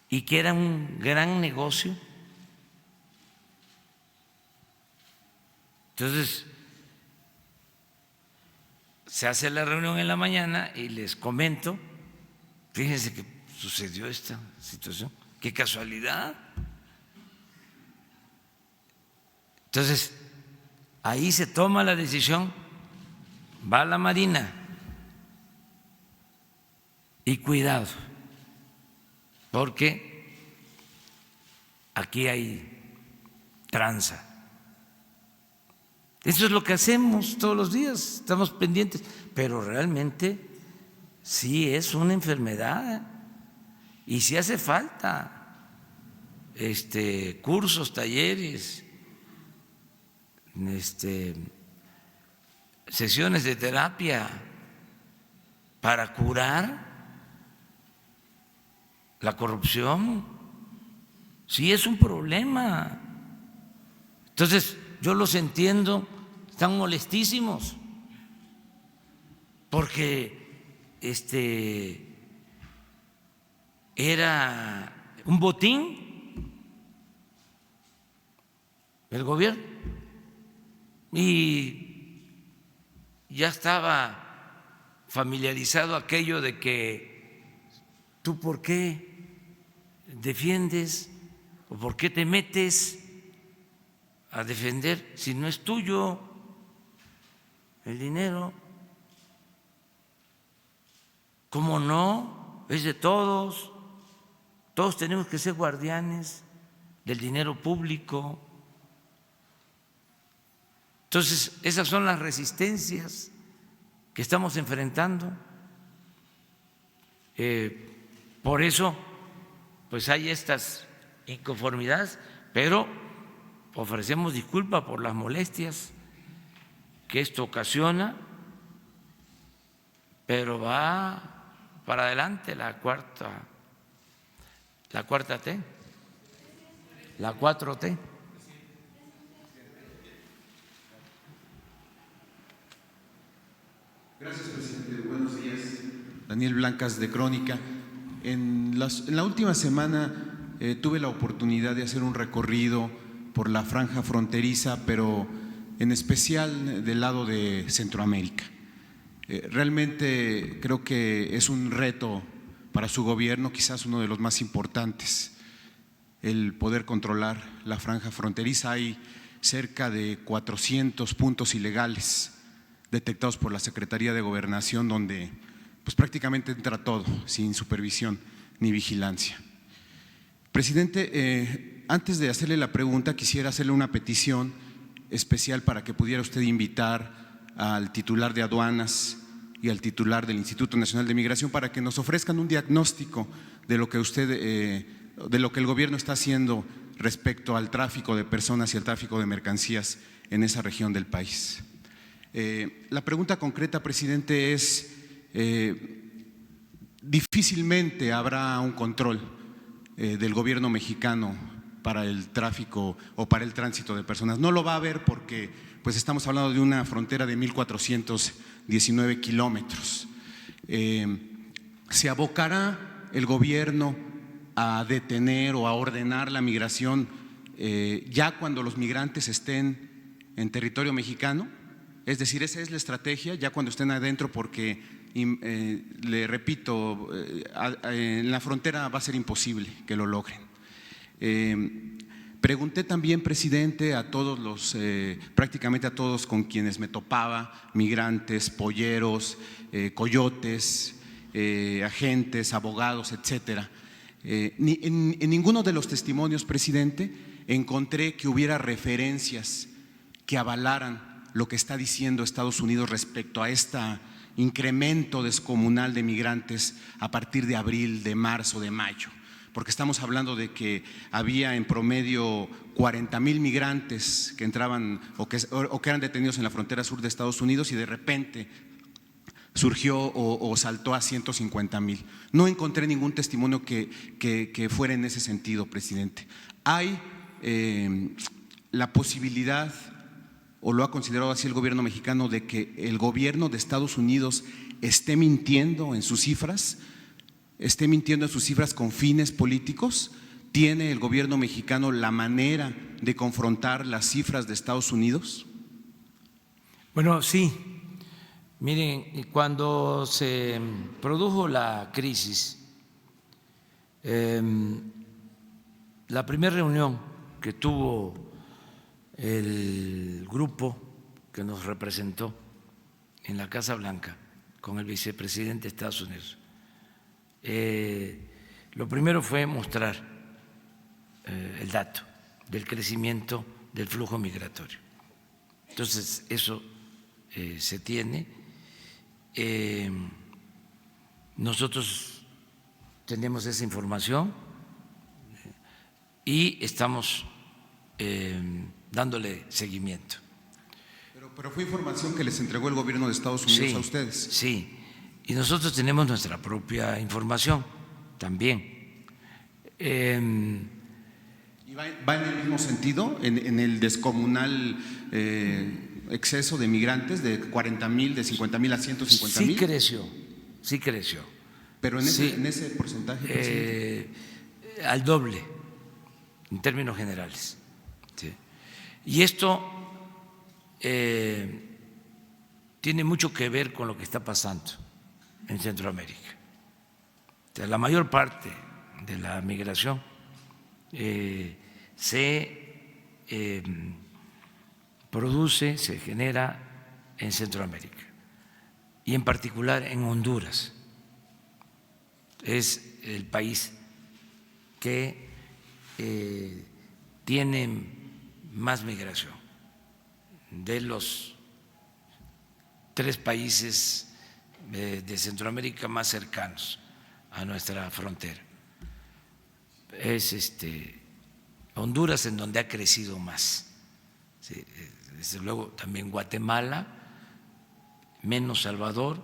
y que era un gran negocio. Entonces, se hace la reunión en la mañana y les comento, fíjense que sucedió esta situación, qué casualidad. Entonces, ahí se toma la decisión, va a la Marina, y cuidado, porque aquí hay tranza. Eso es lo que hacemos todos los días, estamos pendientes, pero realmente sí es una enfermedad y sí hace falta cursos, talleres, sesiones de terapia para curar la corrupción. Sí es un problema. Entonces, yo los entiendo, están molestísimos porque era un botín el gobierno y ya estaba familiarizado aquello de que tú por qué defiendes o por qué te metes a defender si no es tuyo el dinero. ¿Cómo no? Es de todos. Todos tenemos que ser guardianes del dinero público. Entonces, esas son las resistencias que estamos enfrentando. Por eso, pues hay estas inconformidad, pero ofrecemos disculpas por las molestias que esto ocasiona, pero va para adelante la cuarta T, la 4T. Gracias, presidente. Buenos días. Daniel Blancas, de Crónica. En la última semana tuve la oportunidad de hacer un recorrido por la franja fronteriza, pero en especial del lado de Centroamérica. Realmente creo que es un reto para su gobierno, quizás uno de los más importantes, el poder controlar la franja fronteriza. Hay cerca de 400 puntos ilegales detectados por la Secretaría de Gobernación, donde pues prácticamente entra todo, sin supervisión ni vigilancia. Presidente, antes de hacerle la pregunta, quisiera hacerle una petición especial para que pudiera usted invitar al titular de aduanas y al titular del Instituto Nacional de Migración para que nos ofrezcan un diagnóstico de lo que de lo que el gobierno está haciendo respecto al tráfico de personas y al tráfico de mercancías en esa región del país. La pregunta concreta, presidente, es difícilmente habrá un control del gobierno mexicano para el tráfico o para el tránsito de personas. No lo va a haber porque pues estamos hablando de una frontera de 1,419 kilómetros. ¿Se abocará el gobierno a detener o a ordenar la migración ya cuando los migrantes estén en territorio mexicano? Es decir, esa es la estrategia, ya cuando estén adentro, porque le repito, en la frontera va a ser imposible que lo logren. Pregunté también, presidente, a todos los, prácticamente a todos con quienes me topaba, migrantes, polleros, coyotes, agentes, abogados, etcétera. En ninguno de los testimonios, presidente, encontré que hubiera referencias que avalaran lo que está diciendo Estados Unidos respecto a este incremento descomunal de migrantes a partir de abril, de marzo, de mayo, porque estamos hablando de que había en promedio 40,000 migrantes que entraban o que eran detenidos en la frontera sur de Estados Unidos y de repente surgió o saltó a 150,000. No encontré ningún testimonio que fuera en ese sentido, presidente. ¿Hay la posibilidad, o lo ha considerado así el gobierno mexicano, de que el gobierno de Estados Unidos esté mintiendo en sus cifras? ¿Esté mintiendo en sus cifras con fines políticos? ¿Tiene el gobierno mexicano la manera de confrontar las cifras de Estados Unidos? Bueno, sí. Miren, cuando se produjo la crisis, la primera reunión que tuvo el grupo que nos representó en la Casa Blanca con el vicepresidente de Estados Unidos, lo primero fue mostrar el dato del crecimiento del flujo migratorio. Entonces, eso se tiene. Nosotros tenemos esa información y estamos dándole seguimiento. Pero fue información que les entregó el gobierno de Estados Unidos a ustedes. Sí, y nosotros tenemos nuestra propia información también. ¿Y va en el mismo sentido, en el descomunal exceso de migrantes de 40,000, de 50,000 a 150,000? Sí creció. Pero en ese porcentaje, presidente. Al doble, en términos generales. Sí. Y esto tiene mucho que ver con lo que está pasando en Centroamérica. O sea, la mayor parte de la migración se produce, se genera en Centroamérica y en particular en Honduras. Es el país que tiene más migración de los 3 países de Centroamérica más cercanos a nuestra frontera. Es Honduras, en donde ha crecido más. Sí, desde luego también Guatemala, menos Salvador.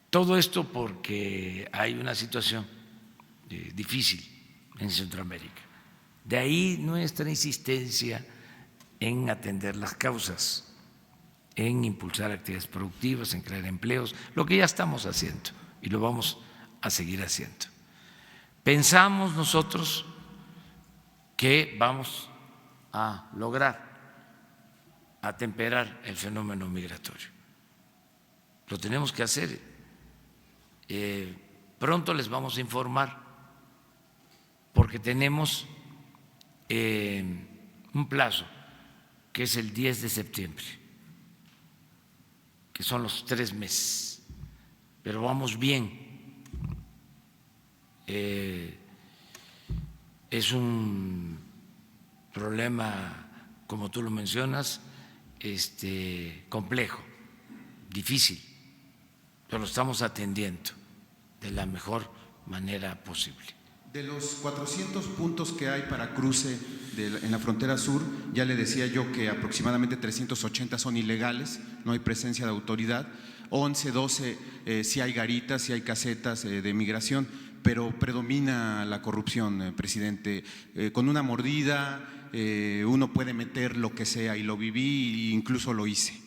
Todo esto porque hay una situación difícil en Centroamérica. De ahí nuestra insistencia en atender las causas, en impulsar actividades productivas, en crear empleos, lo que ya estamos haciendo y lo vamos a seguir haciendo. Pensamos nosotros que vamos a lograr atemperar el fenómeno migratorio. Lo tenemos que hacer. Pronto les vamos a informar porque tenemos un plazo que es el 10 de septiembre, que son los 3 meses, pero vamos bien. Es un problema, como tú lo mencionas, complejo, difícil, pero lo estamos atendiendo de la mejor manera posible. De los 400 puntos que hay para cruce en la frontera sur, ya le decía yo que aproximadamente 380 son ilegales, no hay presencia de autoridad, 11, 12 sí hay garitas, sí hay casetas de migración, pero predomina la corrupción, presidente. Con una mordida uno puede meter lo que sea, y lo viví e incluso lo hice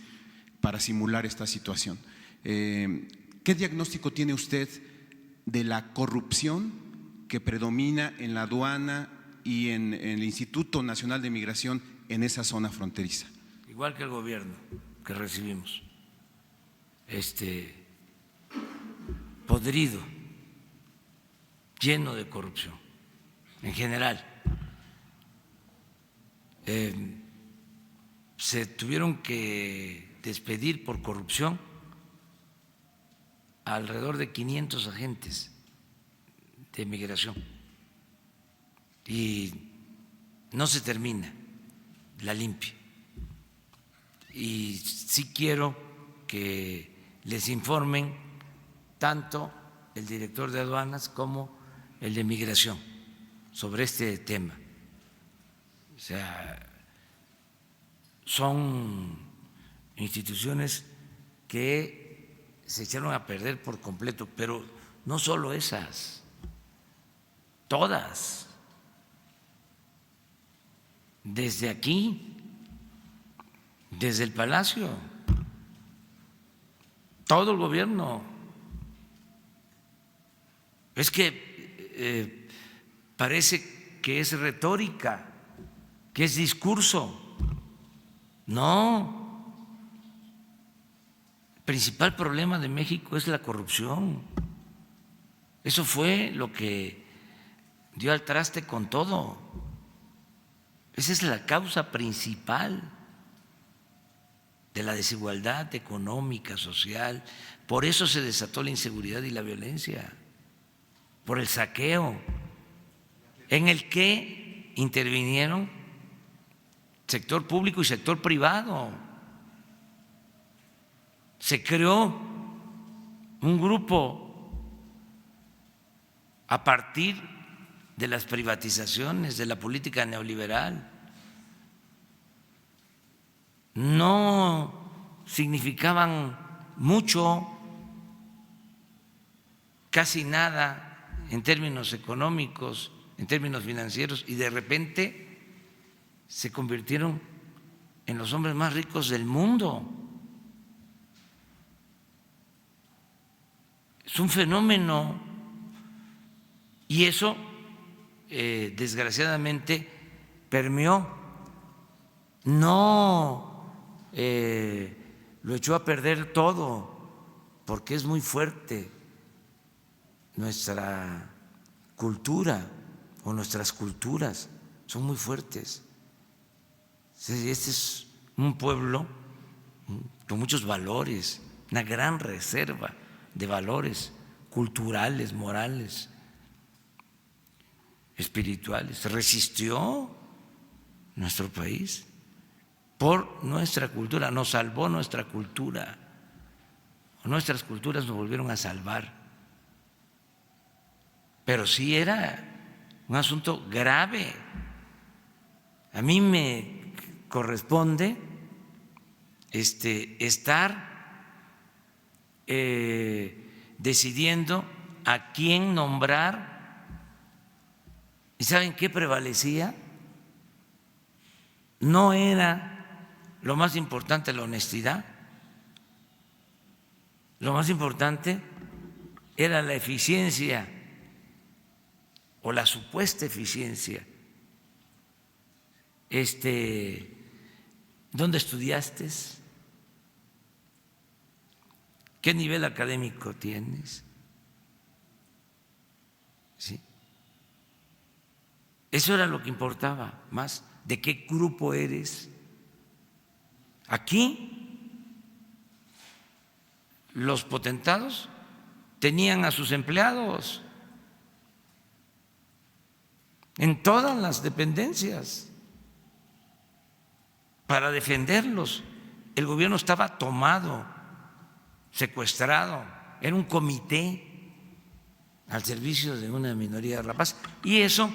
para simular esta situación. ¿Qué diagnóstico tiene usted de la corrupción que predomina en la aduana y en el Instituto Nacional de Migración en esa zona fronteriza? Igual que el gobierno que recibimos, podrido, lleno de corrupción en general. Se tuvieron que despedir por corrupción alrededor de 500 agentes de migración y no se termina la limpia. Y sí quiero que les informen tanto el director de aduanas como el de migración sobre este tema. O sea, son instituciones que se echaron a perder por completo, pero no solo esas, todas, desde aquí, desde el Palacio, todo el gobierno. Es que parece que es retórica, que es discurso. No, el principal problema de México es la corrupción. Eso fue lo que dio al traste con todo. Esa es la causa principal de la desigualdad económica, social. Por eso se desató la inseguridad y la violencia, por el saqueo, en el que intervinieron sector público y sector privado. Se creó un grupo a partir de las privatizaciones, de la política neoliberal. No significaban mucho, casi nada en términos económicos, en términos financieros, y de repente se convirtieron en los hombres más ricos del mundo. Es un fenómeno, y eso desgraciadamente permeó, no lo echó a perder todo, porque es muy fuerte nuestra cultura o nuestras culturas, son muy fuertes. Este es un pueblo con muchos valores, una gran reserva de valores culturales, morales, espirituales. Resistió nuestro país por nuestra cultura, nos salvó nuestra cultura, nuestras culturas nos volvieron a salvar. Pero sí era un asunto grave. A mí me corresponde estar decidiendo a quién nombrar. ¿Y saben qué prevalecía? No era lo más importante la honestidad, lo más importante era la eficiencia o la supuesta eficiencia. ¿Dónde estudiaste? ¿Qué nivel académico tienes? ¿Sí? Eso era lo que importaba más. ¿De qué grupo eres? Aquí los potentados tenían a sus empleados en todas las dependencias para defenderlos. El gobierno estaba tomado, secuestrado, era un comité al servicio de una minoría rapaz. Y eso,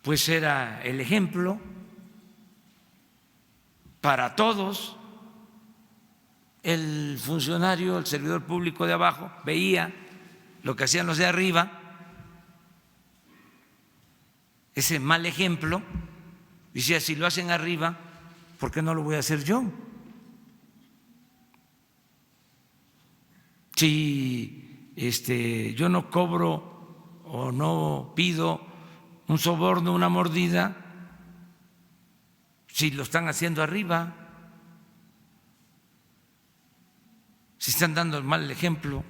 pues, era el ejemplo para todos. El funcionario, el servidor público de abajo, veía lo que hacían los de arriba, ese mal ejemplo, decía, si lo hacen arriba, ¿por qué no lo voy a hacer yo? Si yo no cobro o no pido un soborno, una mordida, si lo están haciendo arriba, si están dando el mal ejemplo.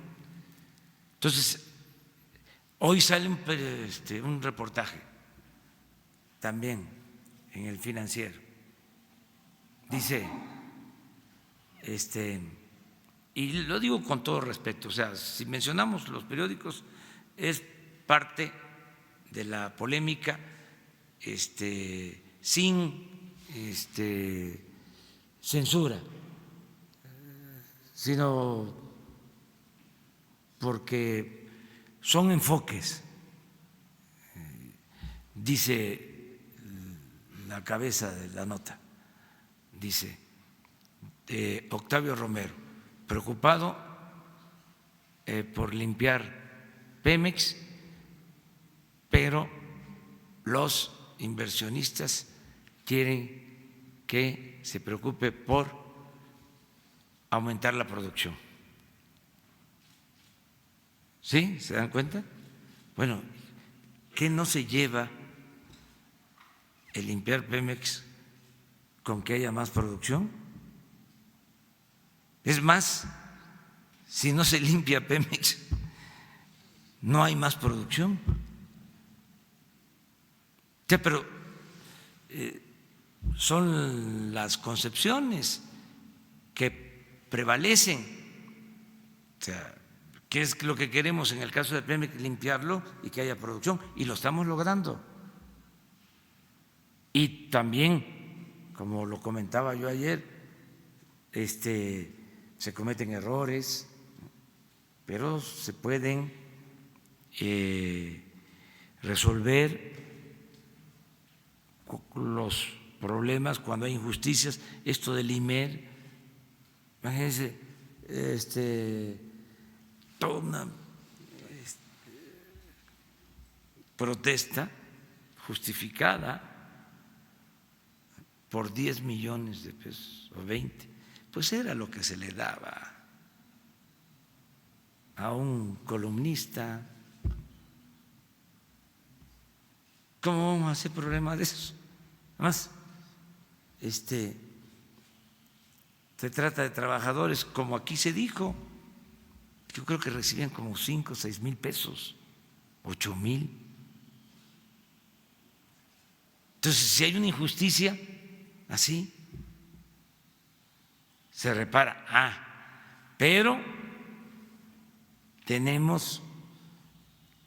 Entonces, hoy sale un reportaje también en El Financiero. Dice, y lo digo con todo respeto, o sea, si mencionamos los periódicos es parte de la polémica, sin censura, sino porque son enfoques. Dice la cabeza de la nota, dice Octavio Romero, preocupado por limpiar Pemex, pero los inversionistas quieren que se preocupe por aumentar la producción. ¿Sí? ¿Se dan cuenta? Bueno, ¿qué no se lleva el limpiar Pemex con que haya más producción? Es más, si no se limpia Pemex, no hay más producción. Sí, pero son las concepciones que prevalecen. O sea, ¿qué es lo que queremos en el caso de Pemex? Limpiarlo y que haya producción, y lo estamos logrando. Y también, como lo comentaba yo ayer, se cometen errores, pero se pueden resolver los problemas cuando hay injusticias. Esto del IMER, imagínense, toda una protesta justificada por 10 millones de pesos o 20, pues era lo que se le daba a un columnista. ¿Cómo vamos a hacer problema de eso? Además, se trata de trabajadores, como aquí se dijo, yo creo que recibían como 5 o 6 mil pesos, 8 mil. Entonces, si hay una injusticia así, se repara. Pero tenemos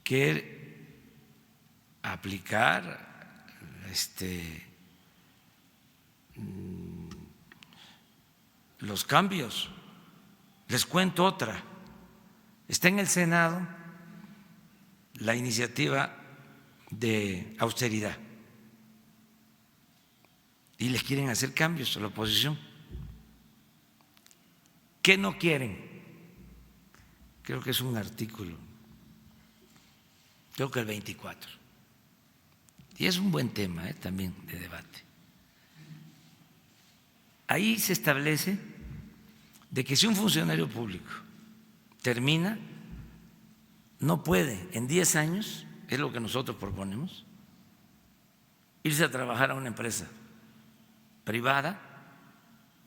que aplicar los cambios. Les cuento otra. Está en el Senado la iniciativa de austeridad y les quieren hacer cambios a la oposición. ¿Qué no quieren? Creo que es un artículo, creo que el 24. Y es un buen tema también de debate. Ahí se establece de que si un funcionario público termina, no puede en 10 años, es lo que nosotros proponemos, irse a trabajar a una empresa privada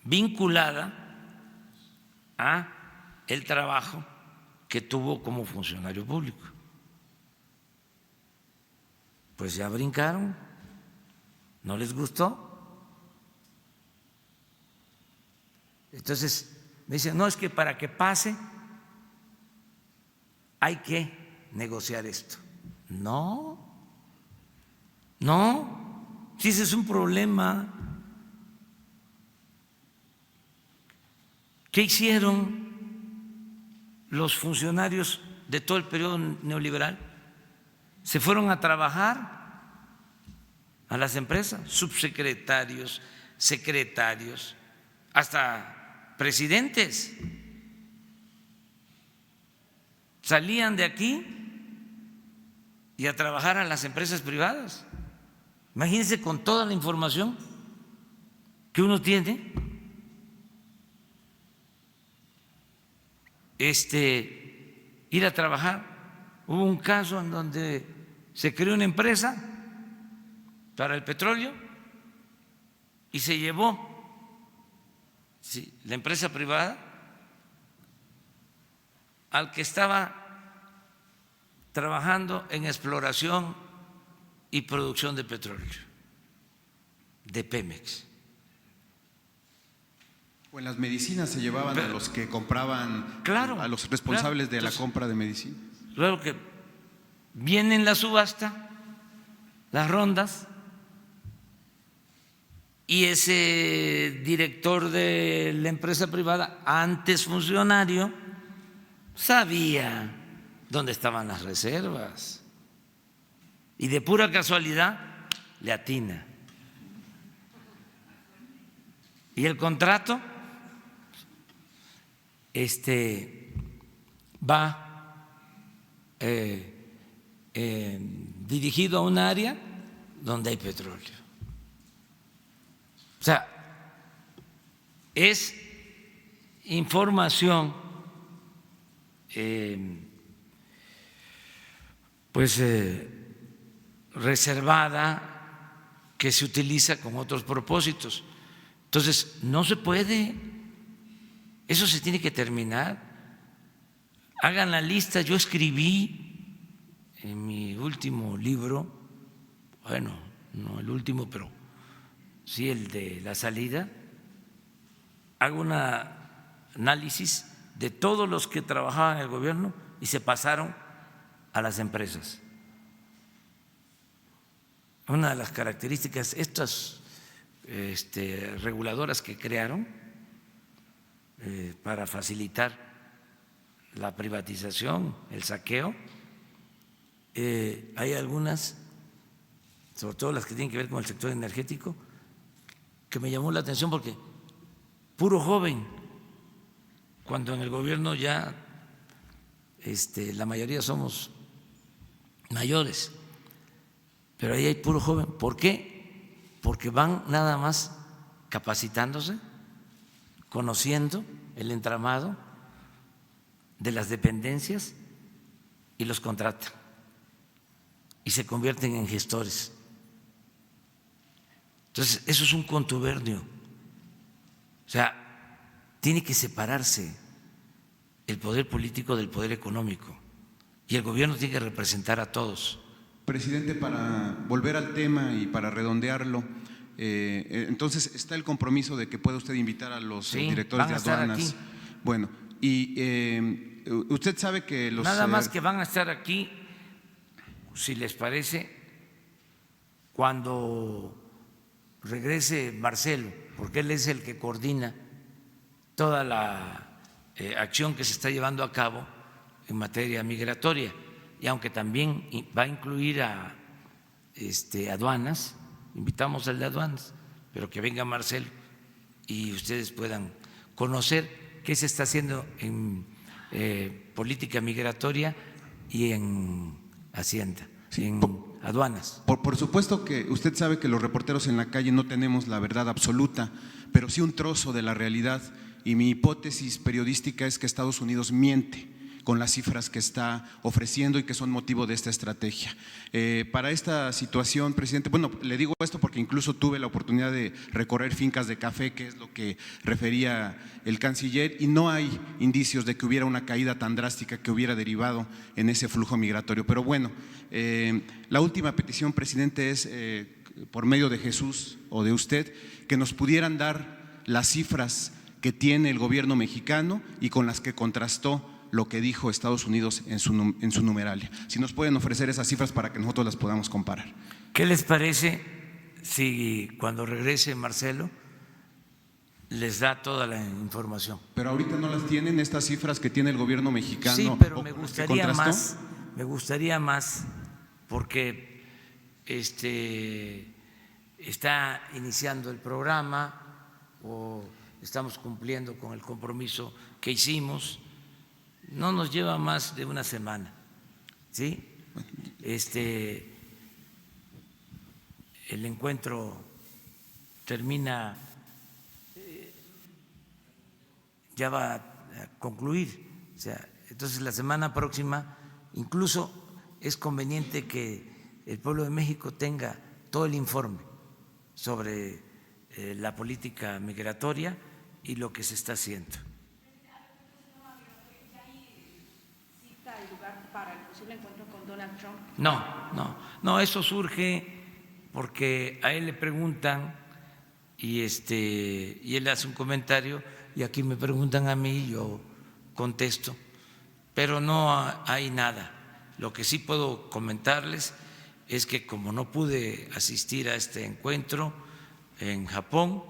vinculada a el trabajo que tuvo como funcionario público. Pues ya brincaron, no les gustó. Entonces me dicen, no, es que para que pase hay que negociar esto. No, si ese es un problema. ¿Qué hicieron los funcionarios de todo el periodo neoliberal? Se fueron a trabajar a las empresas, subsecretarios, secretarios, hasta presidentes. Salían de aquí y a trabajar a las empresas privadas. Imagínense con toda la información que uno tiene. Ir a trabajar. Hubo un caso en donde se creó una empresa para el petróleo y se llevó la empresa privada al que estaba trabajando en exploración y producción de petróleo, de Pemex. O en las medicinas se llevaban a los que compraban, claro, a los responsables de la Entonces, compra de medicina. Claro que viene en la subasta, las rondas, y ese director de la empresa privada, antes funcionario, sabía dónde estaban las reservas y de pura casualidad le atina. Y el contrato va dirigido a un área donde hay petróleo. O sea, es información reservada que se utiliza con otros propósitos. Entonces, no se puede, eso se tiene que terminar. Hagan la lista, yo escribí en mi último libro, bueno, no el último, pero sí el de la salida, hago un análisis de todos los que trabajaban en el gobierno y se pasaron a las empresas. Una de las características, estas reguladoras que crearon para facilitar la privatización, el saqueo, hay algunas, sobre todo las que tienen que ver con el sector energético, que me llamó la atención porque puro joven, cuando en el gobierno ya la mayoría somos mayores, pero ahí hay puro joven. ¿Por qué? Porque van nada más capacitándose, conociendo el entramado de las dependencias y los contratan y se convierten en gestores. Entonces, eso es un contubernio. O sea, tiene que separarse el poder político del poder económico y el gobierno tiene que representar a todos. Presidente, para volver al tema y para redondearlo, entonces está el compromiso de que pueda usted invitar a los directores de aduanas. Aquí. Bueno, y usted sabe que los… Nada más que van a estar aquí, si les parece, cuando regrese Marcelo, porque él es el que coordina toda la acción que se está llevando a cabo en materia migratoria, y aunque también va a incluir a aduanas, invitamos al de aduanas, pero que venga Marcelo y ustedes puedan conocer qué se está haciendo en política migratoria y en Hacienda, Sí, en aduanas. Por supuesto que usted sabe que los reporteros en la calle no tenemos la verdad absoluta, pero sí un trozo de la realidad, y mi hipótesis periodística es que Estados Unidos miente con las cifras que está ofreciendo y que son motivo de esta estrategia. Para esta situación, presidente, bueno, le digo esto porque incluso tuve la oportunidad de recorrer fincas de café, que es lo que refería el canciller, y no hay indicios de que hubiera una caída tan drástica que hubiera derivado en ese flujo migratorio. Pero bueno, la última petición, presidente, es por medio de Jesús o de usted, que nos pudieran dar las cifras que tiene el gobierno mexicano y con las que contrastó lo que dijo Estados Unidos en su numeralia. Si nos pueden ofrecer esas cifras para que nosotros las podamos comparar. ¿Qué les parece si cuando regrese Marcelo les da toda la información? Pero ahorita no las tienen estas cifras que tiene el gobierno mexicano. Sí, pero o me con las que gustaría contrastó. más porque está iniciando el programa o estamos cumpliendo con el compromiso que hicimos. No nos lleva más de una semana, ¿sí? El encuentro termina, ya va a concluir, o sea, entonces la semana próxima incluso es conveniente que el pueblo de México tenga todo el informe sobre la política migratoria y lo que se está haciendo. Para el posible encuentro con Donald Trump. No, eso surge porque a él le preguntan y él hace un comentario y aquí me preguntan a mí y yo contesto, pero no hay nada. Lo que sí puedo comentarles es que como no pude asistir a este encuentro en Japón,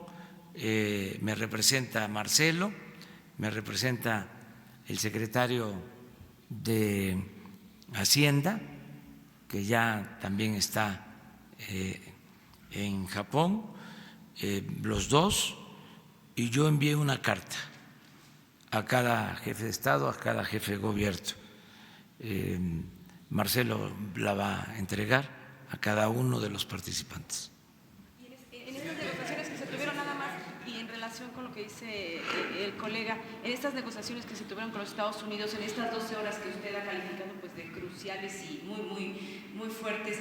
me representa Marcelo, me representa el secretario de Hacienda, que ya también está en Japón, los dos, y yo envié una carta a cada jefe de Estado, a cada jefe de gobierno. Marcelo la va a entregar a cada uno de los participantes. En estas negociaciones que se tuvieron nada más, y en relación con lo que dice el colega, en estas negociaciones que se tuvieron con los Estados Unidos, en estas 12 horas que usted ha calificado pues de cruciales y muy fuertes,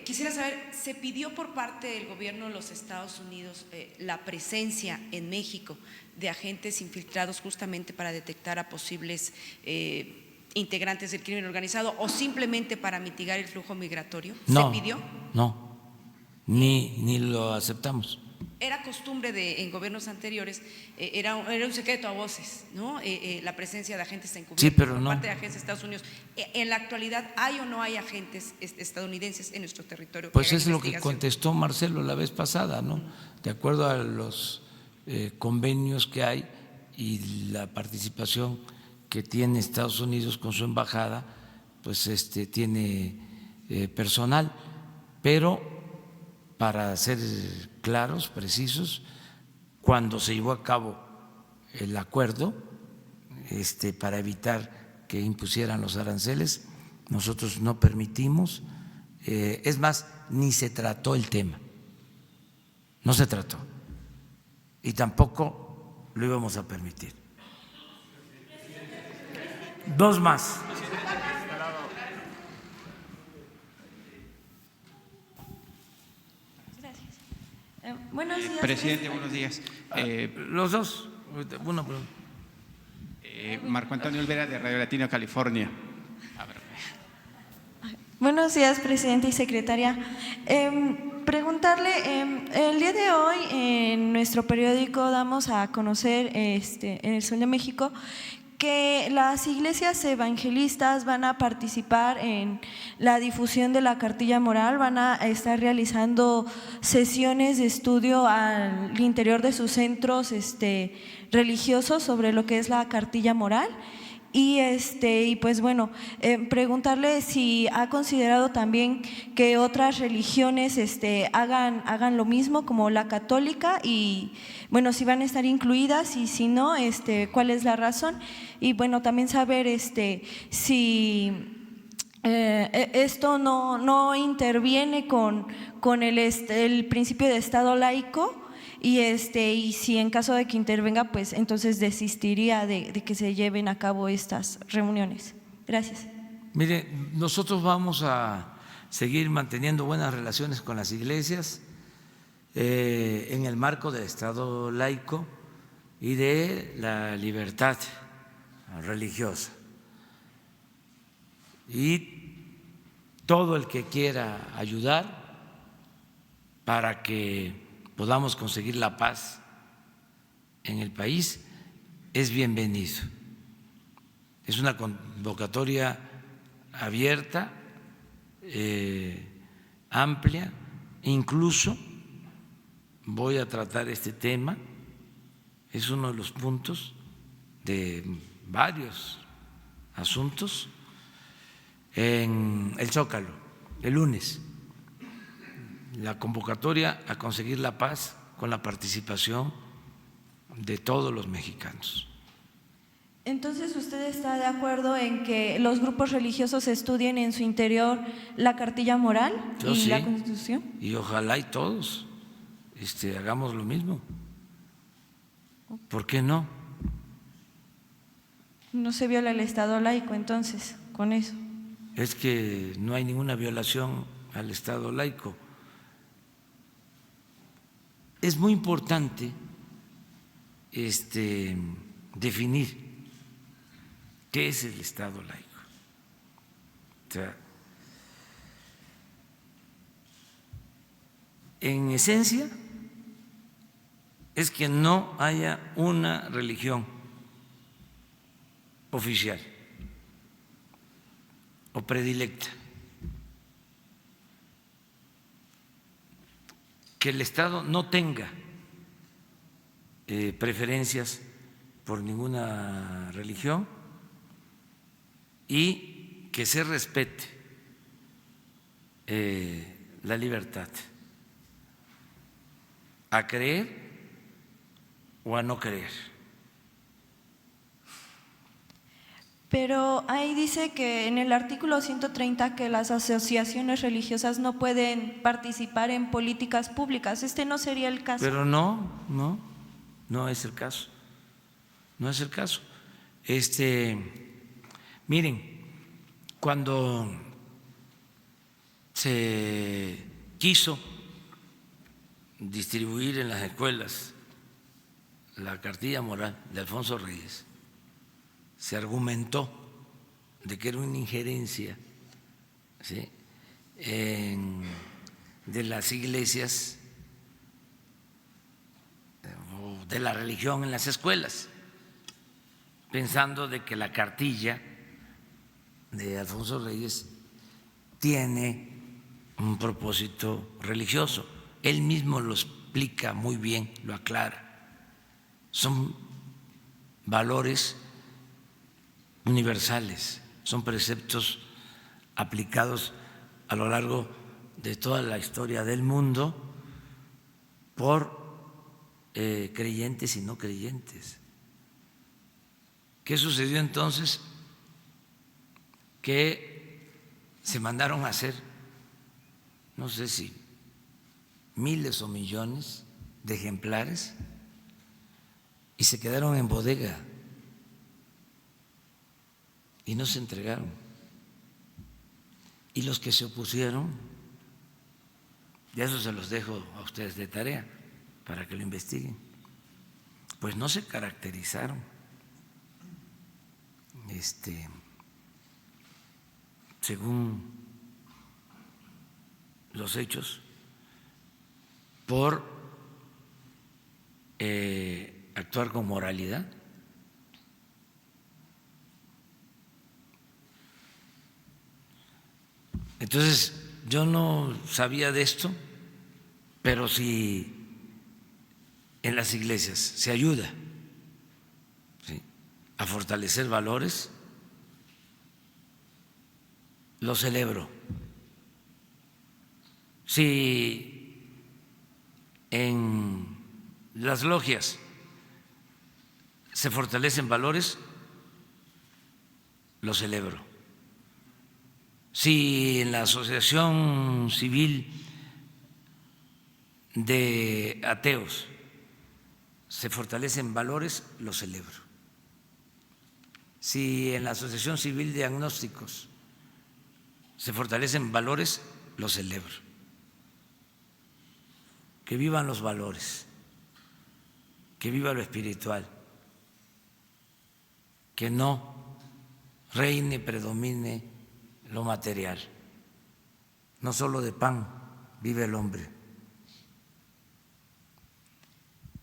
quisiera saber, ¿se pidió por parte del gobierno de los Estados Unidos la presencia en México de agentes infiltrados justamente para detectar a posibles integrantes del crimen organizado o simplemente para mitigar el flujo migratorio? No, ¿Se pidió? No, ni lo aceptamos. Era costumbre en gobiernos anteriores, era un secreto a voces, ¿no? La presencia de agentes encubiertos Sí, pero por no. parte de agentes de Estados Unidos. En la actualidad, ¿hay o no hay agentes estadounidenses en nuestro territorio? Pues hagan es lo que investigación? contestó Marcelo la vez pasada, ¿no? De acuerdo a los convenios que hay y la participación que tiene Estados Unidos con su embajada, pues tiene personal, pero para ser claros, precisos, cuando se llevó a cabo el acuerdo para evitar que impusieran los aranceles, nosotros no permitimos, es más, ni se trató el tema, no se trató y tampoco lo íbamos a permitir. Dos más. Buenos días, presidente, buenos días. Los dos. Uno, Marco Antonio Olvera, de Radio Latino, California. Buenos días, presidente y secretaria. Preguntarle, el día de hoy en nuestro periódico damos a conocer en el Sol de México que las iglesias evangelistas van a participar en la difusión de la cartilla moral, van a estar realizando sesiones de estudio al interior de sus centros religiosos sobre lo que es la cartilla moral. Y pues bueno, preguntarle si ha considerado también que otras religiones hagan lo mismo como la católica, y bueno, si van a estar incluidas, y si no, cuál es la razón. Y bueno, también saber si esto no interviene con el principio de Estado laico, y si en caso de que intervenga, pues entonces desistiría de que se lleven a cabo estas reuniones. Gracias. Mire, nosotros vamos a seguir manteniendo buenas relaciones con las iglesias en el marco del Estado laico y de la libertad religiosa. Y todo el que quiera ayudar para que podamos conseguir la paz en el país es bienvenido. Es una convocatoria abierta, amplia. Incluso voy a tratar este tema, es uno de los puntos de varios asuntos en el Zócalo el lunes. La convocatoria a conseguir la paz con la participación de todos los mexicanos. Entonces, ¿usted está de acuerdo en que los grupos religiosos estudien en su interior la cartilla moral Yo y sí, la Constitución? y ojalá y todos hagamos lo mismo. ¿Por qué no? No se viola el Estado laico, entonces, con eso. Es que no hay ninguna violación al Estado laico. Es muy importante definir qué es el Estado laico. O sea, en esencia es que no haya una religión oficial o predilecta, que el Estado no tenga preferencias por ninguna religión y que se respete la libertad a creer o a no creer. Pero ahí dice que en el artículo 130 que las asociaciones religiosas no pueden participar en políticas públicas. ¿No sería el caso? Pero no es el caso. No es el caso. Miren, cuando se quiso distribuir en las escuelas la cartilla moral de Alfonso Reyes, se argumentó de que era una injerencia, ¿sí?, de las iglesias o de la religión en las escuelas, pensando de que la cartilla de Alfonso Reyes tiene un propósito religioso. Él mismo lo explica muy bien, lo aclara. Son valores universales, son preceptos aplicados a lo largo de toda la historia del mundo por creyentes y no creyentes. ¿Qué sucedió entonces? Que se mandaron a hacer, no sé si miles o millones de ejemplares y se quedaron en bodega y no se entregaron. Y los que se opusieron, y eso se los dejo a ustedes de tarea para que lo investiguen, pues no se caracterizaron según los hechos por actuar con moralidad. Entonces, yo no sabía de esto, pero si en las iglesias se ayuda, ¿sí?, a fortalecer valores lo celebro. Si en las logias se fortalecen valores, lo celebro. Si en la asociación civil de ateos se fortalecen valores, lo celebro. Si en la asociación civil de agnósticos se fortalecen valores, lo celebro. Que vivan los valores, que viva lo espiritual, que no reine, predomine lo material. No solo de pan vive el hombre.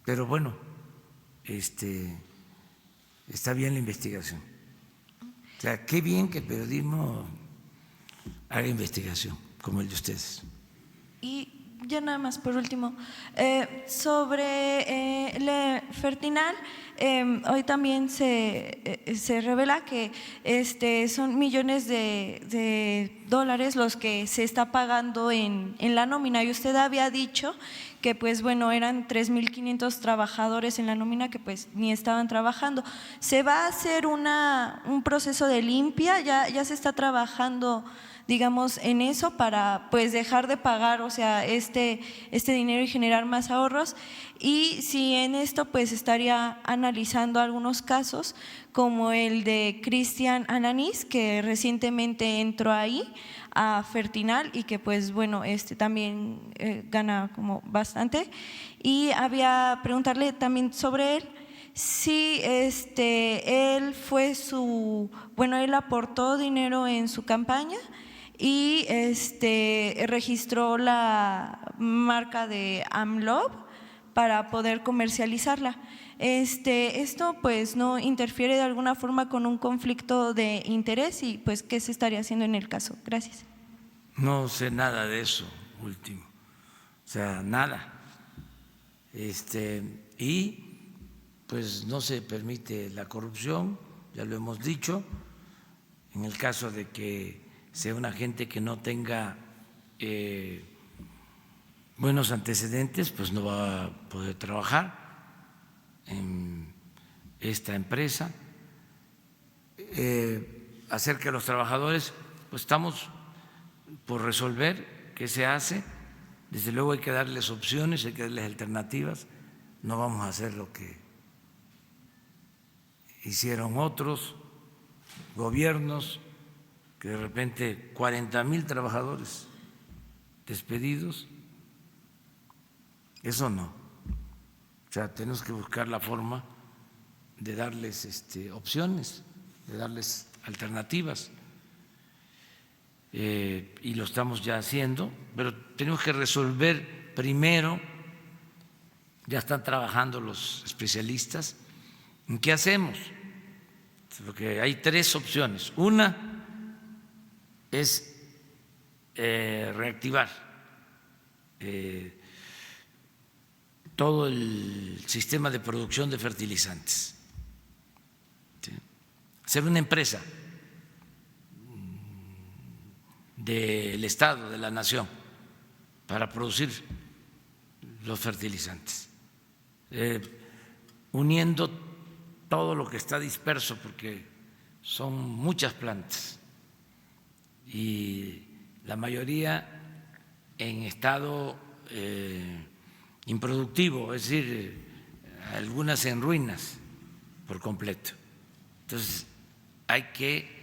Pero bueno, está bien la investigación. O sea, qué bien que el periodismo haga investigación como el de ustedes. Y ya nada más por último, sobre Fertinal, hoy también se revela que son millones de dólares los que se está pagando en la nómina, y usted había dicho que pues bueno, eran 3.500 trabajadores en la nómina que pues ni estaban trabajando. ¿Se va a hacer un proceso de limpia? ¿Ya se está trabajando, digamos, en eso para pues dejar de pagar, o sea, este dinero y generar más ahorros? Y si en esto pues estaría analizando algunos casos como el de Cristian Alanís, que recientemente entró ahí a Fertinal y que pues bueno, también gana como bastante. Y había preguntarle también sobre él, si él fue él aportó dinero en su campaña y registró la marca de AMLOV para poder comercializarla. Esto pues no interfiere de alguna forma con un conflicto de interés, y pues ¿qué se estaría haciendo en el caso? Gracias. No sé nada de eso último, o sea, nada. Y pues no se permite la corrupción, ya lo hemos dicho. En el caso de que sea una gente que no tenga buenos antecedentes, pues no va a poder trabajar en esta empresa. Acerca de los trabajadores, pues estamos por resolver qué se hace. Desde luego hay que darles opciones, hay que darles alternativas. No vamos a hacer lo que hicieron otros gobiernos, que de repente 40,000 trabajadores despedidos. Eso no. O sea, tenemos que buscar la forma de darles opciones, de darles alternativas. Y lo estamos ya haciendo, pero tenemos que resolver primero, ya están trabajando los especialistas, ¿en qué hacemos? Porque hay tres opciones. Una es reactivar todo el sistema de producción de fertilizantes, ¿sí? Ser una empresa del Estado, de la Nación, para producir los fertilizantes, uniendo todo lo que está disperso, porque son muchas plantas y la mayoría en estado improductivo, es decir, algunas en ruinas por completo. Entonces hay que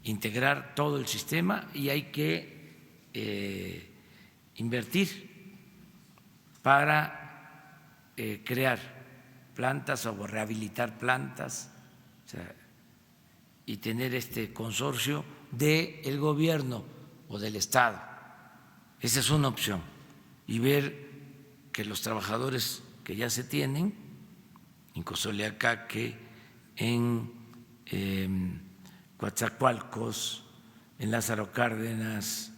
integrar todo el sistema y hay que invertir para crear plantas o rehabilitar plantas, o sea, y tener este consorcio del gobierno o del Estado. Esa es una opción. Y ver que los trabajadores que ya se tienen en Cozoleacaque, en Coatzacoalcos, en Lázaro Cárdenas,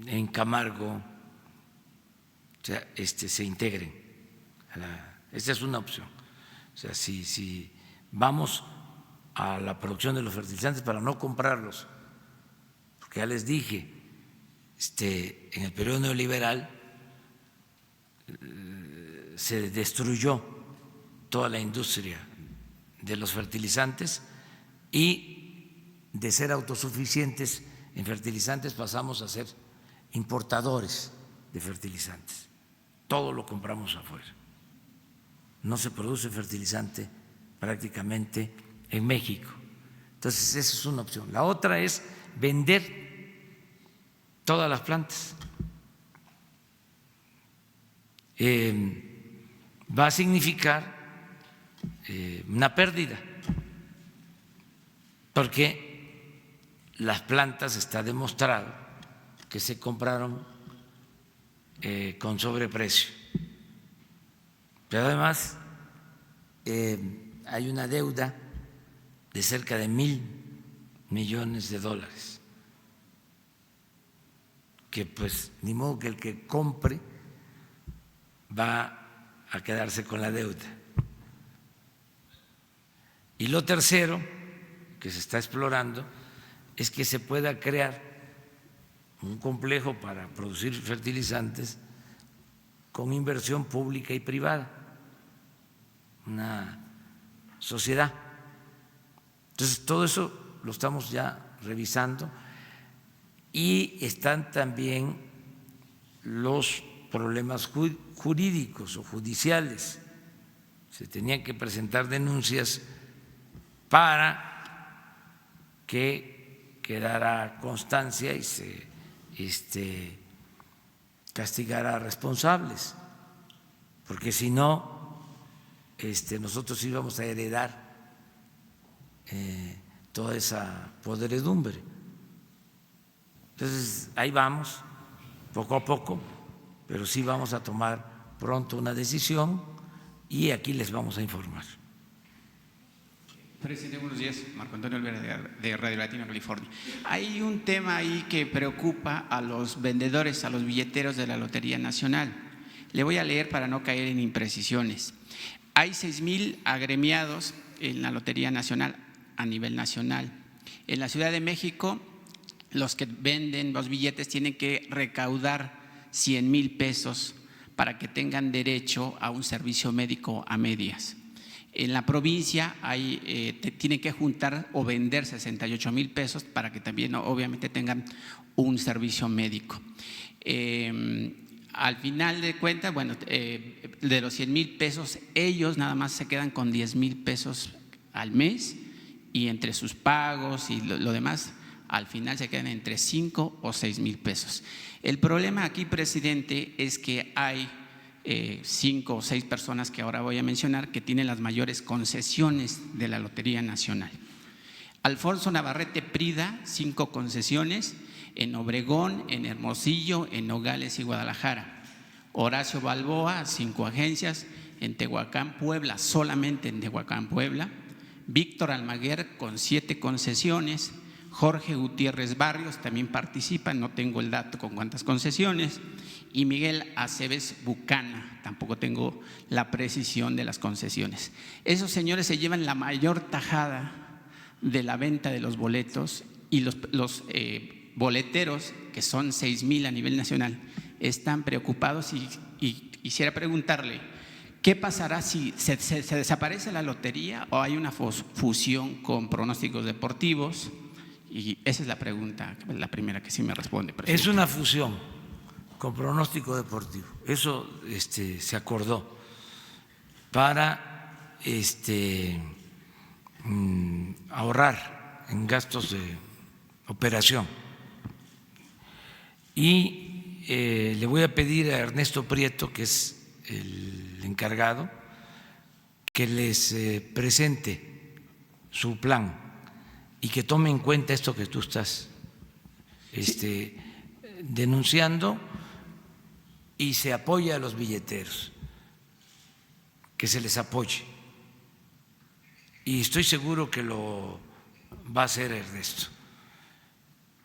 en Camargo, o sea, se integren. Esa es una opción. O sea, si vamos a la producción de los fertilizantes para no comprarlos, porque ya les dije, en el periodo neoliberal se destruyó toda la industria de los fertilizantes y de ser autosuficientes en fertilizantes pasamos a ser importadores de fertilizantes. Todo lo compramos afuera. No se produce fertilizante prácticamente en México. Entonces, esa es una opción. La otra es vender todas las plantas. Va a significar una pérdida, porque las plantas está demostrado que se compraron con sobreprecio. Pero además hay una deuda de cerca de $1,000 millones, que pues ni modo que el que compre va a quedarse con la deuda. Y lo tercero que se está explorando es que se pueda crear un complejo para producir fertilizantes con inversión pública y privada, una sociedad. Entonces, todo eso lo estamos ya revisando y están también los problemas jurídicos o judiciales. Se tenían que presentar denuncias para que quedara constancia y se castigara a responsables, porque si no, nosotros íbamos a heredar toda esa podredumbre. Entonces, ahí vamos, poco a poco, pero sí vamos a tomar pronto una decisión y aquí les vamos a informar. Presidente, buenos días. Marco Antonio Olvera, de Radio Latina, California. Hay un tema ahí que preocupa a los vendedores, a los billeteros de la Lotería Nacional. Le voy a leer para no caer en imprecisiones. Hay 6,000 agremiados en la Lotería Nacional a nivel nacional. En la Ciudad de México, los que venden los billetes tienen que recaudar 100,000 pesos para que tengan derecho a un servicio médico a medias. En la provincia tienen que juntar o vender 68,000 pesos para que también obviamente tengan un servicio médico. Al final de cuentas, bueno, de los 100,000 pesos, ellos nada más se quedan con 10,000 pesos al mes y entre sus pagos y lo demás, al final se quedan entre 5 o 6,000 pesos. El problema aquí, presidente, es que hay 5 o 6 personas que ahora voy a mencionar que tienen las mayores concesiones de la Lotería Nacional. Alfonso Navarrete Prida, 5 concesiones en Obregón, en Hermosillo, en Nogales y Guadalajara. Horacio Balboa, 5 agencias en Tehuacán, Puebla, solamente en Tehuacán, Puebla. Víctor Almaguer con 7 concesiones. Jorge Gutiérrez Barrios también participa, no tengo el dato con cuántas concesiones. Y Miguel Aceves Bucana, tampoco tengo la precisión de las concesiones. Esos señores se llevan la mayor tajada de la venta de los boletos y los boleteros, que son 6,000 a nivel nacional, están preocupados y quisiera preguntarle, ¿qué pasará si se desaparece la lotería o hay una fusión con pronósticos deportivos? Y esa es la pregunta, la primera que sí me responde, presidente. Es una fusión con pronóstico deportivo. Eso se acordó para ahorrar en gastos de operación. Y le voy a pedir a Ernesto Prieto, que es el encargado, que les presente su plan y que tome en cuenta esto que tú estás denunciando y se apoya a los billeteros, que se les apoye. Y estoy seguro que lo va a hacer Ernesto.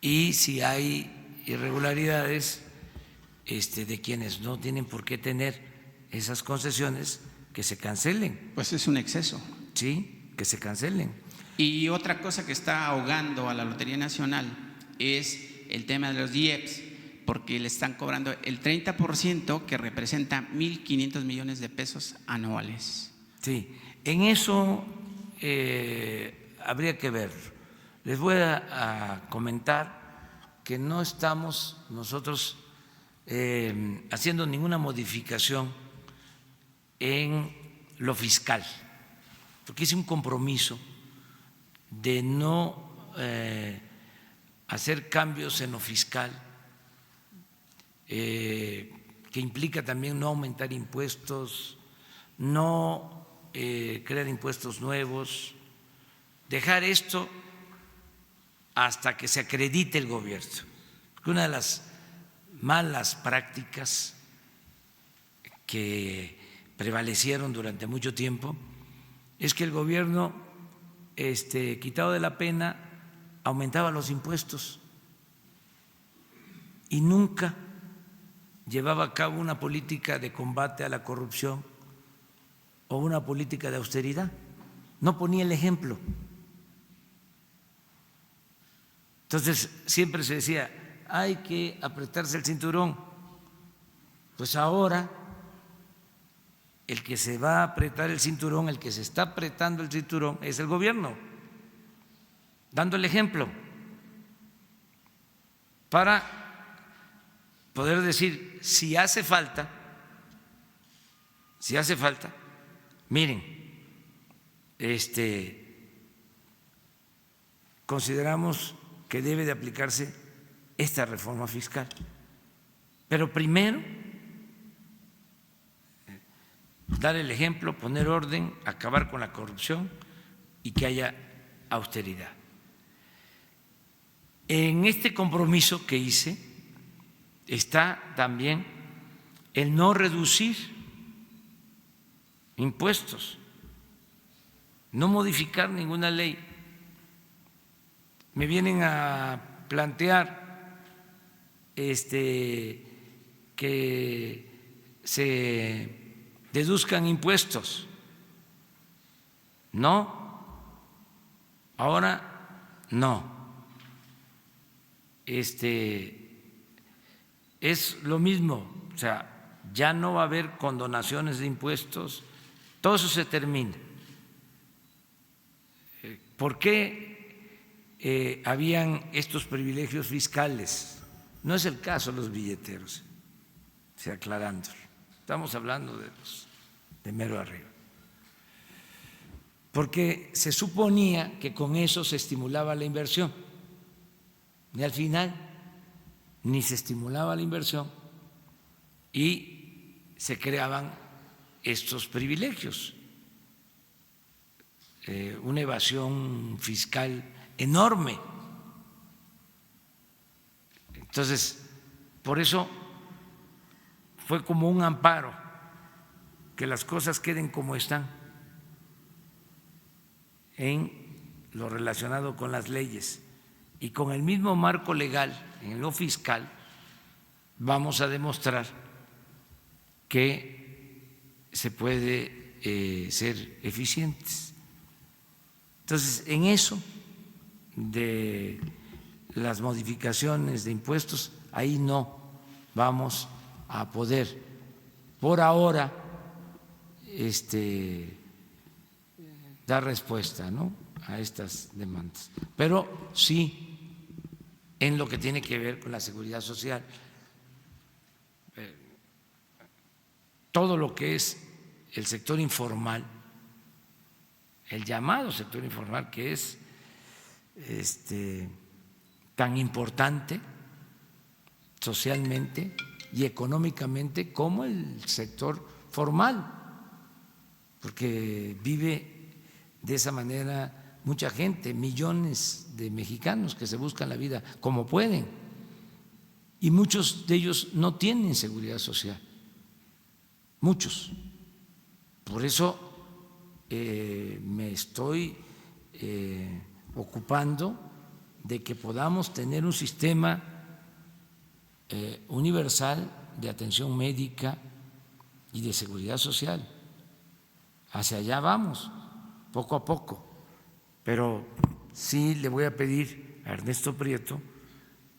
Y si hay irregularidades de quienes no tienen por qué tener esas concesiones, que se cancelen. Pues es un exceso. Sí, que se cancelen. Y otra cosa que está ahogando a la Lotería Nacional es el tema de los IEPS, porque le están cobrando el 30%, que representa 1.500 millones de pesos anuales. Sí, en eso habría que ver. Les voy a comentar que no estamos nosotros haciendo ninguna modificación en lo fiscal, porque hice un compromiso de no hacer cambios en lo fiscal, que implica también no aumentar impuestos, no crear impuestos nuevos, dejar esto hasta que se acredite el gobierno. Porque una de las malas prácticas que prevalecieron durante mucho tiempo es que el gobierno, quitado de la pena, aumentaba los impuestos y nunca llevaba a cabo una política de combate a la corrupción o una política de austeridad. No ponía el ejemplo. Entonces siempre se decía, hay que apretarse el cinturón. Pues ahora el que se va a apretar el cinturón, el que se está apretando el cinturón es el gobierno, dando el ejemplo para poder decir, si hace falta, miren, consideramos que debe de aplicarse esta reforma fiscal, pero primero dar el ejemplo, poner orden, acabar con la corrupción y que haya austeridad. En este compromiso que hice está también el no reducir impuestos, no modificar ninguna ley. Me vienen a plantear que se deduzcan impuestos. No, ahora no. Es lo mismo, o sea, ya no va a haber condonaciones de impuestos, todo eso se termina. ¿Por qué habían estos privilegios fiscales? No es el caso de los billeteros, aclarándolo. Estamos hablando de los de mero arriba. Porque se suponía que con eso se estimulaba la inversión. Y al final ni se estimulaba la inversión y se creaban estos privilegios. Una evasión fiscal enorme. Entonces, por eso fue como un amparo que las cosas queden como están en lo relacionado con las leyes y con el mismo marco legal en lo fiscal vamos a demostrar que se puede ser eficientes. Entonces, en eso de las modificaciones de impuestos, ahí no vamos a poder por ahora dar respuesta, ¿no?, a estas demandas, pero sí en lo que tiene que ver con la seguridad social, todo lo que es el sector informal, el llamado sector informal, que es tan importante socialmente y económicamente como el sector formal, porque vive de esa manera mucha gente, millones de mexicanos que se buscan la vida como pueden y muchos de ellos no tienen seguridad social, muchos. Por eso me estoy ocupando de que podamos tener un sistema universal de atención médica y de seguridad social. Hacia allá vamos, poco a poco. pero sí le voy a pedir a Ernesto Prieto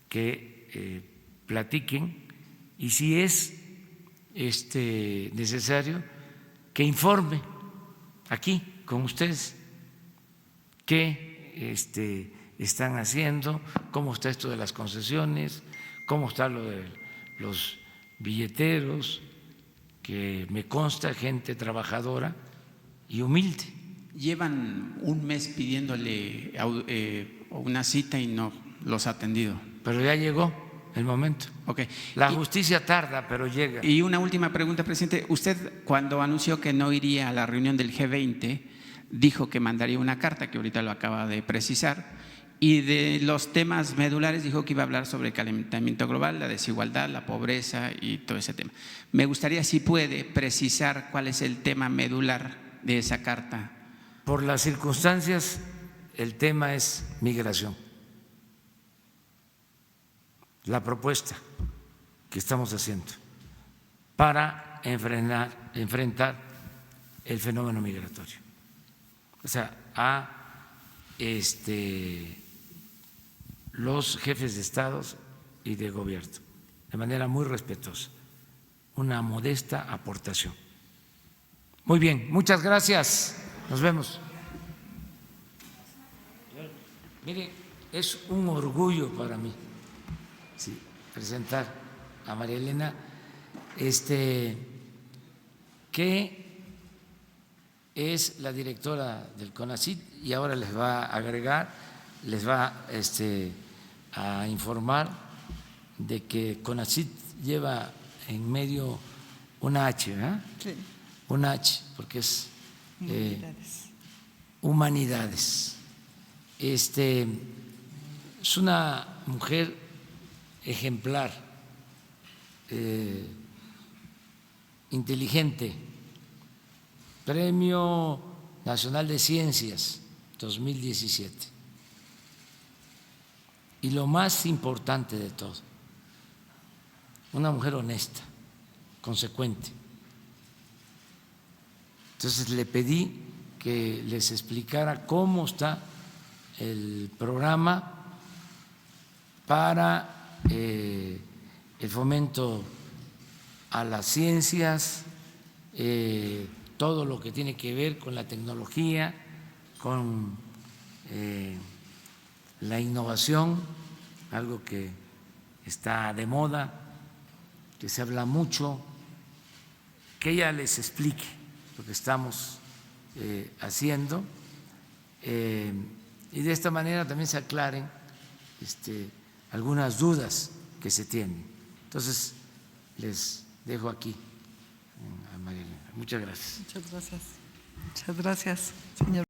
que platiquen y si es necesario que informe aquí con ustedes qué están haciendo, cómo está esto de las concesiones, cómo está lo de los billeteros, que me consta gente trabajadora y humilde. Llevan un mes pidiéndole una cita y no los ha atendido. Pero ya llegó el momento. Okay. La justicia tarda, pero llega. Y una última pregunta, presidente. Usted, cuando anunció que no iría a la reunión del G20, dijo que mandaría una carta, que ahorita lo acaba de precisar, y de los temas medulares dijo que iba a hablar sobre el calentamiento global, la desigualdad, la pobreza y todo ese tema. Me gustaría, si puede, precisar cuál es el tema medular de esa carta. Por las circunstancias, el tema es migración. La propuesta que estamos haciendo para enfrentar el fenómeno migratorio. O sea, a los jefes de estados y de gobierno, de manera muy respetuosa, una modesta aportación. Muy bien, muchas gracias. Nos vemos. Mire, es un orgullo para mí presentar a María Elena, que es la directora del CONACYT y ahora les va a agregar, les va a informar de que CONACYT lleva en medio una H, ¿verdad? Sí. Una H, porque es humanidades. Es una mujer ejemplar, inteligente, Premio Nacional de Ciencias 2017. Y lo más importante de todo, una mujer honesta, consecuente. Entonces le pedí que les explicara cómo está el programa para el fomento a las ciencias, todo lo que tiene que ver con la tecnología, con la innovación, algo que está de moda, que se habla mucho, que ella les explique lo que estamos haciendo y de esta manera también se aclaren algunas dudas que se tienen. Entonces, les dejo aquí a María Elena. Muchas gracias. Muchas gracias. Muchas gracias, señor.